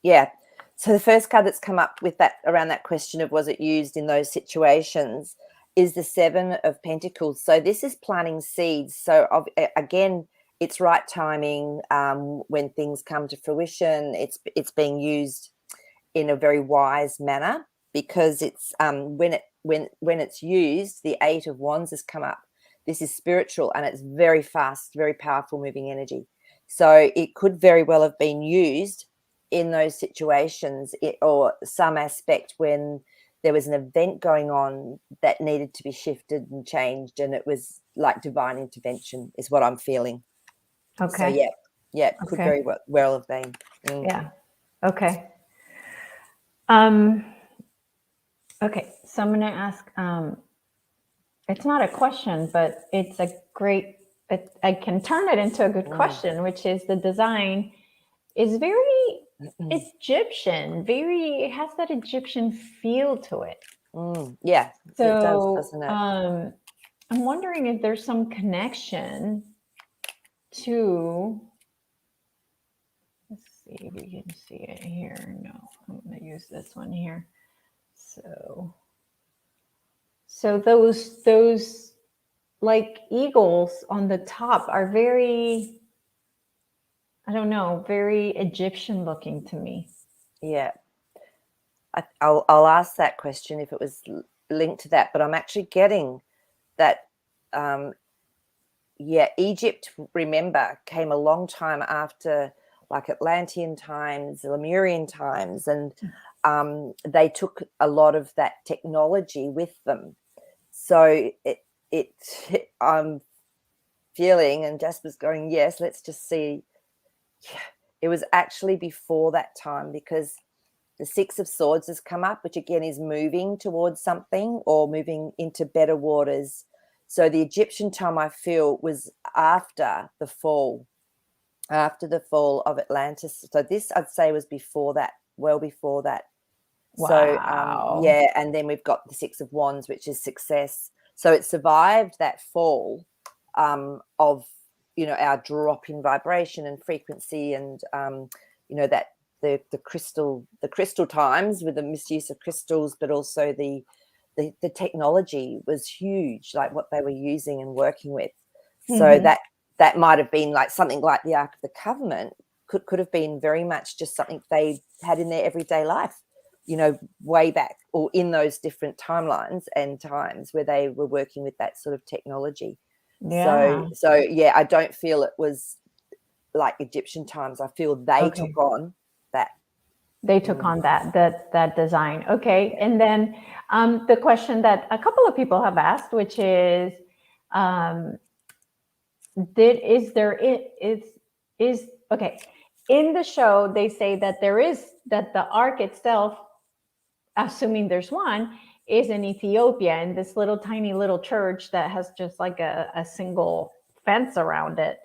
Yeah. So the first card that's come up with that, around that question of was it used in those situations, is the Seven of Pentacles. So this is planting seeds. So again, it's right timing when things come to fruition. It's being used in a very wise manner, because it's when it's used, the Eight of Wands has come up. This is spiritual, and it's very fast, very powerful moving energy. So it could very well have been used in those situations, or some aspect when there was an event going on that needed to be shifted and changed, and it was like divine intervention is what I'm feeling. Okay. So yeah, it could very well have been. Yeah. Okay. Okay, so I'm going to ask, it's not a question, but it's a great, I can turn it into a good question, which is the design is very Egyptian, it has that Egyptian feel to it. Yeah, so it does, doesn't it? I'm wondering if there's some connection to, let's see if you can see it here. No, I'm going to use this one here. So those like eagles on the top are very, I don't know, very Egyptian looking to me. Yeah. I'll ask that question if it was linked to that, but I'm actually getting that, Egypt, remember, came a long time after, like Atlantean times, Lemurian times, and they took a lot of that technology with them. So I'm feeling, and Jasper's going, yes, let's just see. Yeah, it was actually before that time, because the Six of Swords has come up, which again is moving towards something or moving into better waters. So the Egyptian time, I feel, was after the fall of Atlantis. So this, I'd say, was before that, well before that. Wow. So and then we've got the Six of Wands, which is success. So it survived that fall of our drop in vibration and frequency, and that the crystal times with the misuse of crystals, but also the technology was huge, like what they were using and working with. So that might have been like something like the Ark of the Covenant could have been very much just something they had in their everyday life, way back, or in those different timelines and times where they were working with that sort of technology. Yeah. So yeah, I don't feel it was like Egyptian times. I feel they took on that. They took on that design. Okay. And then the question that a couple of people have asked, which is, is okay. In the show, they say that the Ark itself, assuming there's one, is in Ethiopia, in this little tiny little church that has just like a single fence around it.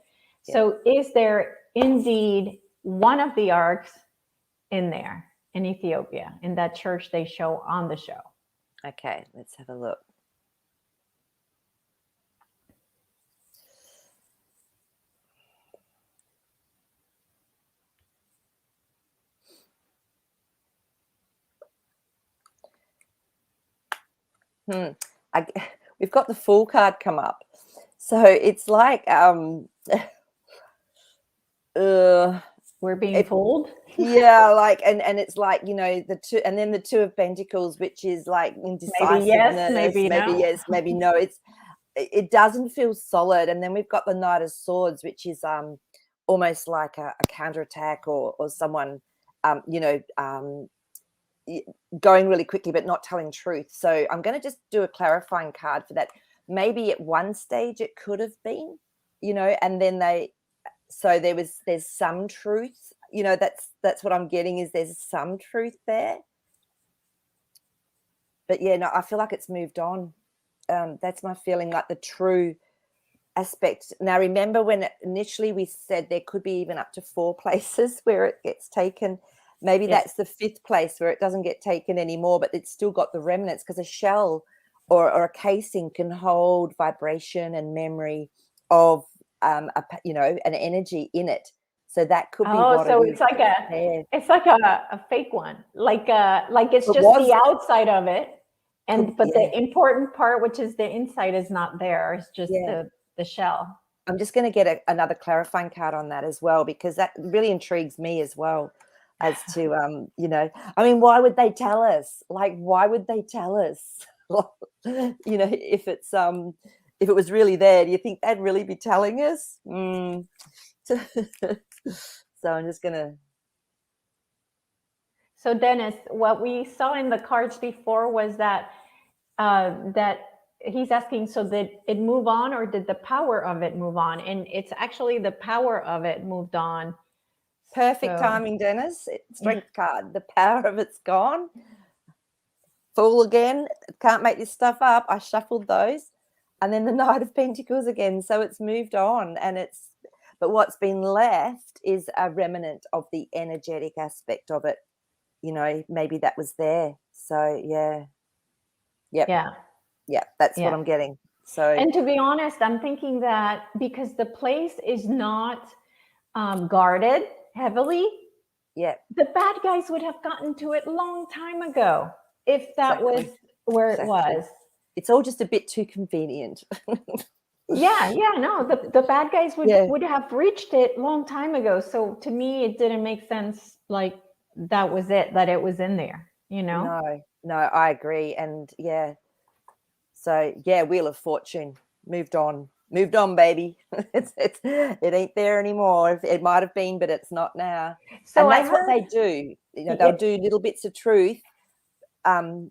Yeah. So is there indeed one of the arks in there in Ethiopia, in that church they show on the show? Okay, let's have a look. We've got the full card come up. So it's like we're being fooled. Yeah, like and it's like, you know, the two, and then the Two of Pentacles, which is like indecisiveness, maybe no. yes, maybe no. It doesn't feel solid. And then we've got the Knight of Swords, which is almost like a counterattack or someone going really quickly but not telling truth. So I'm going to just do a clarifying card for that. Maybe at one stage it could have been, you know, and then there's some truth, you know, that's what I'm getting, is there's some truth there. But yeah, no, I feel like it's moved on. That's my feeling, like the true aspect. Now, remember when initially we said there could be even up to 4 places where it gets taken. Maybe that's the 5th place where it doesn't get taken anymore, but it's still got the remnants, because a shell or a casing can hold vibration and memory of an energy in it. So that could be what so it it's like it's like a fake one, like it's just the outside of it, but the important part, which is the inside, is not there. It's just the shell. I'm just going to get another clarifying card on that as well, because that really intrigues me as well, as to I mean, why would they tell us? Like, why would they tell us? If it was really there, do you think they'd really be telling us? So I'm just gonna. So Dennis, what we saw in the cards before was that he's asking, so did it move on, or did the power of it move on? And it's actually the power of it moved on. Perfect timing, Dennis. Strength card. The power of it's gone. Fool again. Can't make this stuff up. I shuffled those. And then the Knight of Pentacles again. So it's moved on, but what's been left is a remnant of the energetic aspect of it. You know, maybe that was there. So yeah. Yep. Yeah, that's what I'm getting. So, and to be honest, I'm thinking that because the place is not guarded heavily, the bad guys would have gotten to it a long time ago if that was where it was. It's all just a bit too convenient. No, the bad guys would have reached it a long time ago. So to me, it didn't make sense, like that was it, that it was in there, you know? No, I agree. And so Wheel of Fortune moved on, baby. It ain't there anymore. It might have been, but it's not now. So and that's what they do. You know, they'll do little bits of truth. So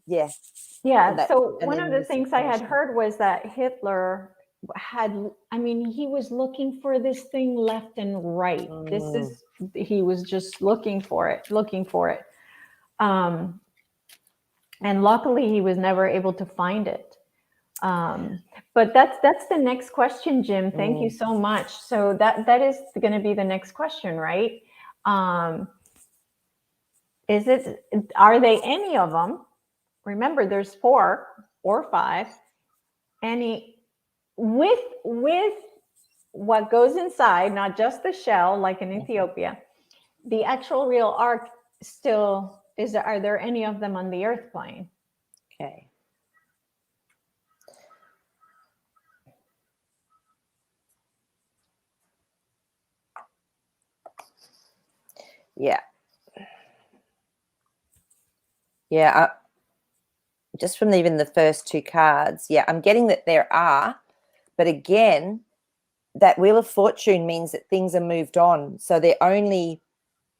one of the things I had heard was that Hitler he was looking for this thing left and right. He was just looking for it. And luckily he was never able to find it. But that's the next question, Jim. Thank you so much. So that is going to be the next question, right? Are they any of them? Remember, there's 4 or 5. Any with what goes inside, not just the shell, like in Ethiopia, the actual real Ark still is. Are there any of them on the Earth plane? Okay. Just from even the first 2 cards, I'm getting that there are, but again, that Wheel of Fortune means that things are moved on. So they're only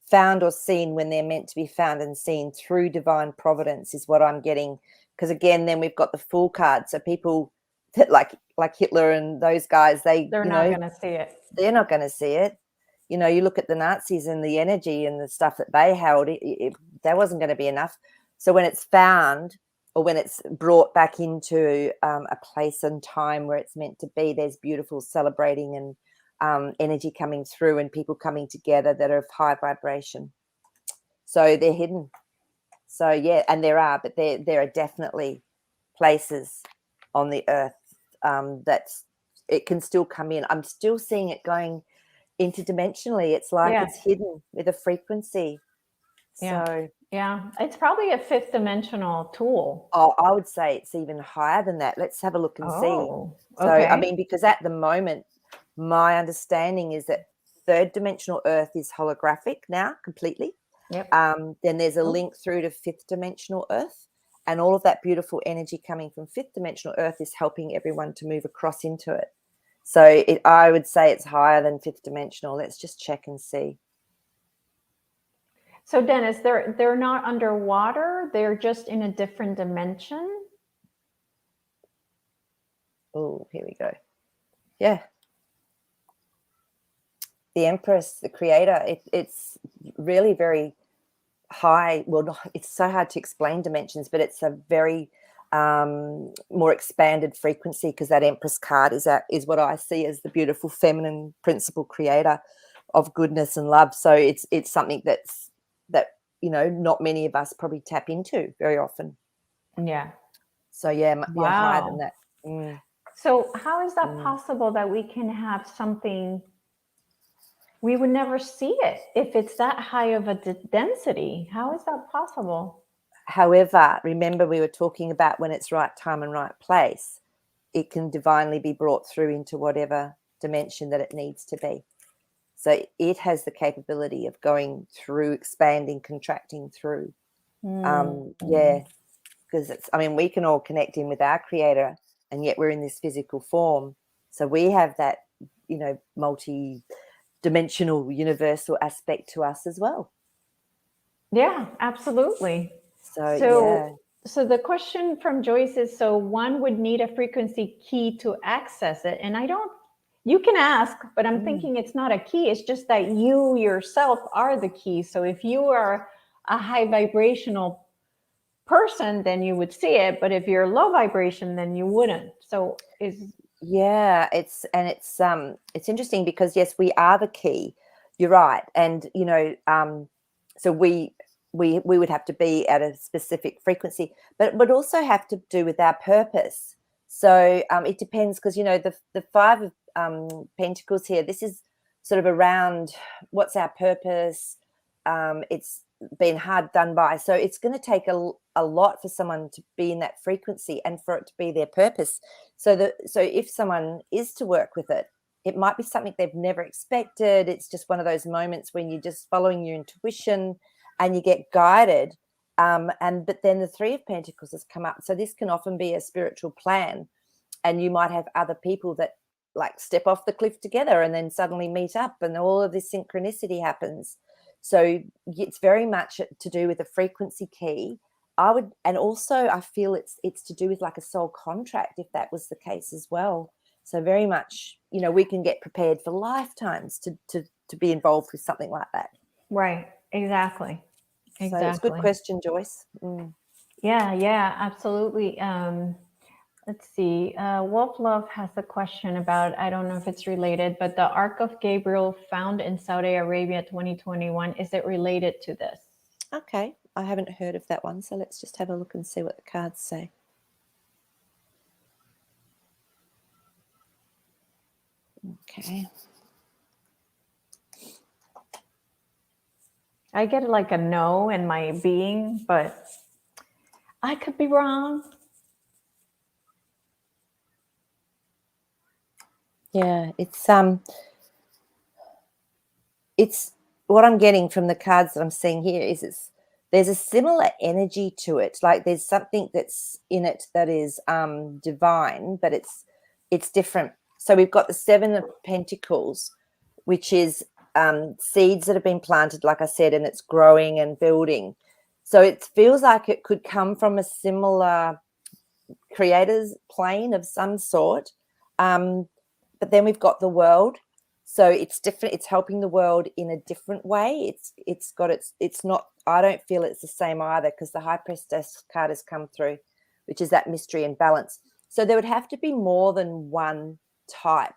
found or seen when they're meant to be found and seen through divine providence, is what I'm getting. Because again, then we've got the Fool card. So people like Hitler and those guys, They're not going to see it. they're not going to see it. You know, you look at the Nazis and the energy and the stuff that they held, that wasn't going to be enough. So when it's found, or when it's brought back into a place and time where it's meant to be, there's beautiful celebrating and energy coming through and people coming together that are of high vibration. So they're hidden. So yeah, and there are definitely places on the earth it can still come in. I'm still seeing it going interdimensionally. It's like it's hidden with a frequency. So yeah, it's probably a fifth dimensional tool. Oh, I would say it's even higher than that. Let's have a look and see. So okay. I mean, because at the moment my understanding is that third dimensional earth is holographic now completely. Yep. Then there's a link through to fifth dimensional earth, and all of that beautiful energy coming from fifth dimensional earth is helping everyone to move across into it. So I would say it's higher than fifth dimensional. Let's just check and see. So Dennis, they're not underwater. They're just in a different dimension. Oh, here we go. Yeah. The Empress, the creator, it's really very high. Well, it's so hard to explain dimensions, but it's a very more expanded frequency, because that Empress card is what I see as the beautiful feminine principle creator of goodness and love. So it's something that you know, not many of us probably tap into very often. Yeah. So yeah, wow. higher than that. So how is that possible that we can have something, we would never see it if it's that high of a density? How is that possible? However, remember we were talking about when it's right time and right place, it can divinely be brought through into whatever dimension that it needs to be. So it has the capability of going through, expanding, contracting through. Yeah, because we can all connect in with our creator, and yet we're in this physical form. So we have that, you know, multi-dimensional universal aspect to us as well. Yeah, absolutely. So yeah. So the question from Joyce is, so one would need a frequency key to access it. And you can ask, but I'm thinking it's not a key. It's just that you yourself are the key. So if you are a high vibrational person, then you would see it. But if you're low vibration, then you wouldn't. So it's interesting because yes, we are the key. You're right. And, you know, so we would have to be at a specific frequency, but it would also have to do with our purpose. So it depends, because, you know, the Five of Pentacles here, this is sort of around what's our purpose. It's been hard done by. So it's going to take a lot for someone to be in that frequency and for it to be their purpose. So if someone is to work with it, it might be something they've never expected. It's just one of those moments when you're just following your intuition and you get guided. But then the Three of Pentacles has come up. So this can often be a spiritual plan, and you might have other people that like step off the cliff together and then suddenly meet up, and all of this synchronicity happens. So it's very much to do with a frequency key. And also I feel it's to do with like a soul contract, if that was the case as well. So very much, you know, we can get prepared for lifetimes to be involved with something like that. Right. Exactly. So it's a good question, Joyce. Yeah, absolutely. Let's see. Wolf Love has a question about, I don't know if it's related, but the Ark of Gabriel found in Saudi Arabia 2021, is it related to this? Okay. I haven't heard of that one. So let's just have a look and see what the cards say. Okay. I get like a no in my being, but I could be wrong. Yeah, it's what I'm getting from the cards that I'm seeing here is there's a similar energy to it. Like there's something that's in it that is divine, but it's different. So we've got the Seven of Pentacles, which is seeds that have been planted, like I said, and it's growing and building. So it feels like it could come from a similar creator's plane of some sort. But then we've got the world. So it's different. It's helping the world in a different way. It's not, I don't feel it's the same either, because the High Priestess card has come through, which is that mystery and balance. So there would have to be more than one type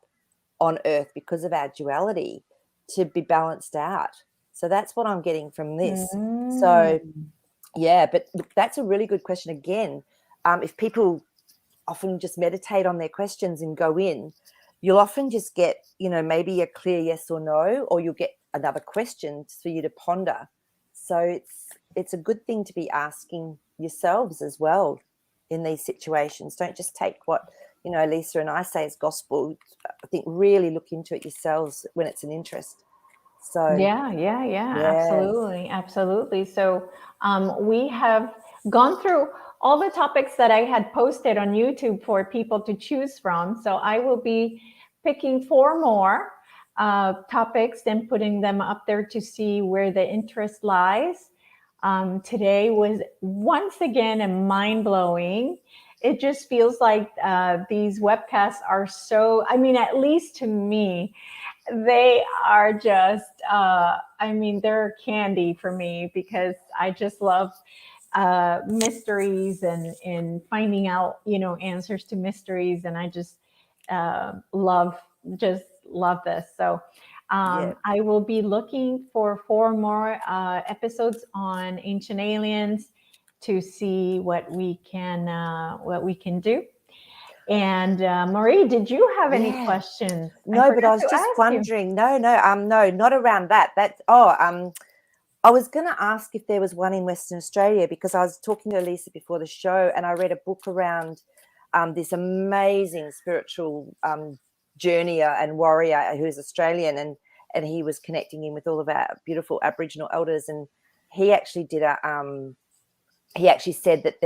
on Earth because of our duality to be balanced out. So that's what I'm getting from this. So yeah, but look, that's a really good question. Again, if people often just meditate on their questions and go in, you'll often just get, maybe a clear yes or no, or you'll get another question for you to ponder. So it's a good thing to be asking yourselves as well in these situations. Don't just take what, Lisa and I say as gospel. I think really look into it yourselves when it's an interest. So yeah, absolutely. So we have gone through all the topics that I had posted on YouTube for people to choose from. So I will be picking 4 more topics and putting them up there to see where the interest lies. Today was once again a mind-blowing. It just feels like these webcasts are so, at least to me, they are just, they're candy for me, because I just love mysteries and finding out, answers to mysteries. And I just love this. So I will be looking for 4 more episodes on ancient aliens to see what we can do. And Maree, did you have any questions? No, but I was just wondering. No, not around that. I was going to ask if there was one in Western Australia, because I was talking to Elisa before the show, and I read a book around this amazing spiritual journeyer and warrior who is Australian, and he was connecting in with all of our beautiful Aboriginal elders, and he actually did he actually said that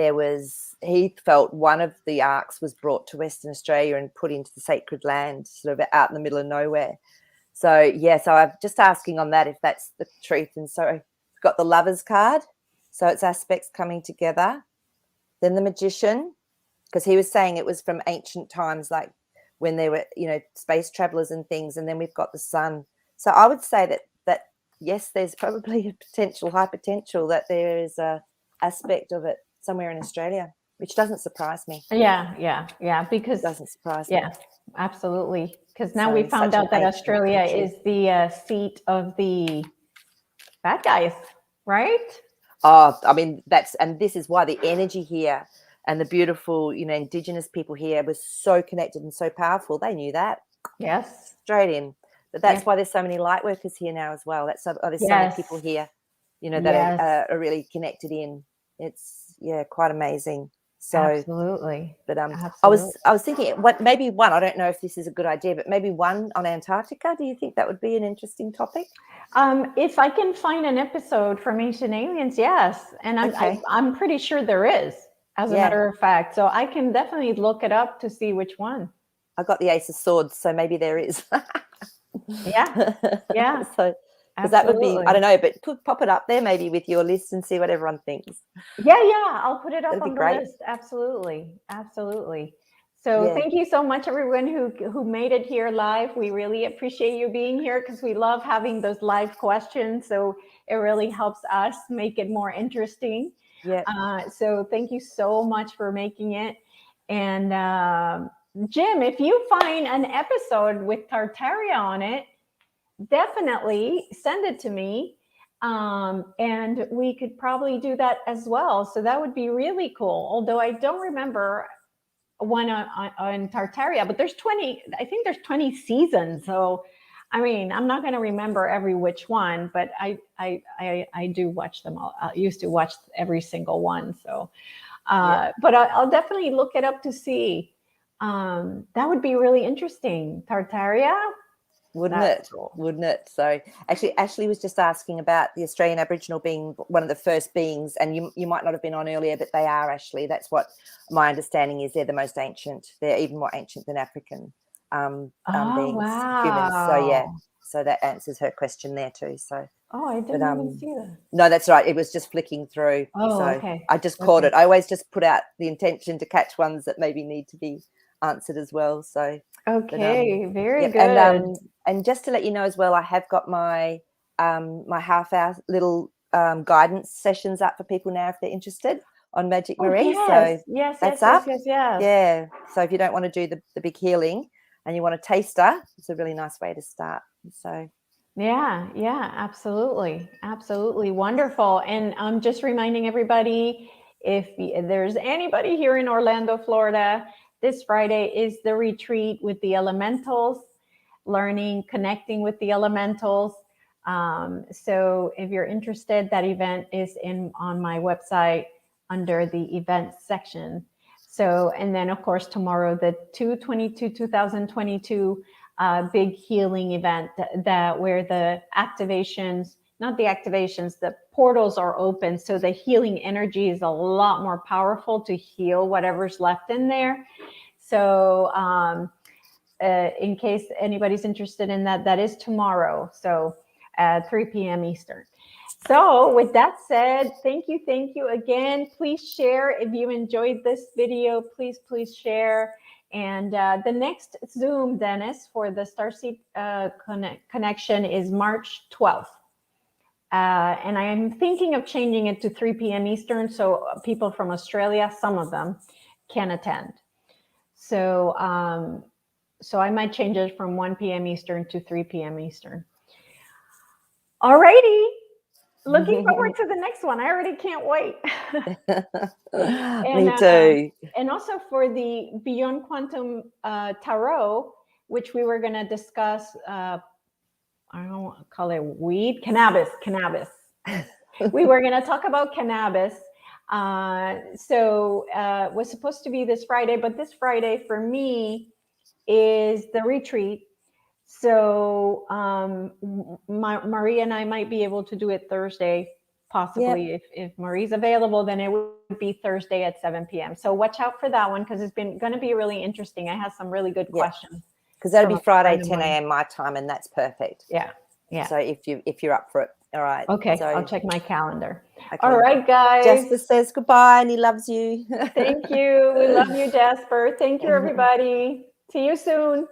he felt one of the arks was brought to Western Australia and put into the sacred land, sort of out in the middle of nowhere. So so I'm just asking on that if that's the truth. And so I've got the Lovers card, so it's aspects coming together. Then the Magician, because he was saying it was from ancient times, like when there were, space travelers and things. And then we've got the Sun. So I would say that yes, there's probably a high potential that there is a aspect of it somewhere in Australia, which doesn't surprise me. Because it doesn't surprise me. Absolutely, because now we found out that Australia is the seat of the bad guys, right? And this is why the energy here and the beautiful, Indigenous people here was so connected and so powerful. They knew that. Yes. Straight in. But that's why there's so many light workers here now as well. There's so many people here, that are really connected in. It's quite amazing. So absolutely. But absolutely. I was thinking maybe one. I don't know if this is a good idea, but maybe one on Antarctica. Do you think that would be an interesting topic? If I can find an episode from Ancient Aliens, yes, and I'm pretty sure there is, as a matter of fact. So I can definitely look it up to see which one. I got the Ace of Swords, so maybe there is. Yeah. So. Because that would be, I don't know, but pop it up there maybe with your list and see what everyone thinks. Yeah, I'll put it up on the list. Absolutely. So thank you so much, everyone who made it here live. We really appreciate you being here, because we love having those live questions. So it really helps us make it more interesting. So thank you so much for making it. And Jim, if you find an episode with Tartaria on it, definitely send it to me, and we could probably do that as well. So that would be really cool. Although I don't remember one on Tartaria, but there's 20. I think there's 20 seasons. So, I'm not going to remember which one, but I do watch them all. I used to watch every single one. So, but I'll definitely look it up to see. That would be really interesting. Tartaria. Wouldn't it? So actually, Ashley was just asking about the Australian Aboriginal being one of the first beings, and you might not have been on earlier, but they are, Ashley. That's what my understanding is. They're the most ancient. They're even more ancient than African Oh, beings, humans. So yeah, wow. so that answers her question there too. So, Oh, I but didn't even see that. no, that's right. It was just flicking through. Oh, So okay. I just caught Okay. it. I always just put out the intention to catch ones that maybe need to be answered as well. So, but Okay, very yep. good. And just to let you know as well, I have got my my half-hour little guidance sessions up for people now if they're interested on Magic Oh, Maree. So yes. Yes, that's yes, yes, up. yes, yes. Yeah. So if you don't want to do the big healing and you want a taster, it's a really nice way to start. So Yeah, yeah, absolutely. Absolutely wonderful. And I'm just reminding everybody, if there's anybody here in Orlando, Florida, this Friday is the retreat with the elementals, learning, connecting with the elementals. So if you're interested, that event is on my website under the events section. So, and then of course, tomorrow, the 2022 big healing event that where the activations, not the activations, the portals are open. So the healing energy is a lot more powerful to heal whatever's left in there. So in case anybody's interested in that, that is tomorrow. So at 3 p.m. Eastern. So with that said, thank you again. Please share if you enjoyed this video. Please share. And the next Zoom, Dennis, for the Starseed connection is March 12th. And I am thinking of changing it to 3 p.m. Eastern, so people from Australia, some of them, can attend. So, so I might change it from 1 p.m. Eastern to 3 p.m. Eastern. All righty. Looking forward to the next one. I already can't wait. Me too. And also for the Beyond Quantum Tarot, which we were going to discuss, I don't want to call it weed, cannabis. We were going to talk about cannabis. So it was supposed to be this Friday, but this Friday for me is the retreat. So Maree and I might be able to do it Thursday, possibly. Yep. If Maree's available, then it would be Thursday at 7 p.m. So watch out for that one because it's going to be really interesting. I have some really good questions. Because that'll be Friday, friend of 10 mine. a.m. my time, and that's perfect. Yeah. So if you're up for it, all right. Okay, So I'll check my calendar. okay. All right, guys. Jasper says goodbye and he loves you. Thank you. We love you, Jasper. Thank you, everybody. See you soon.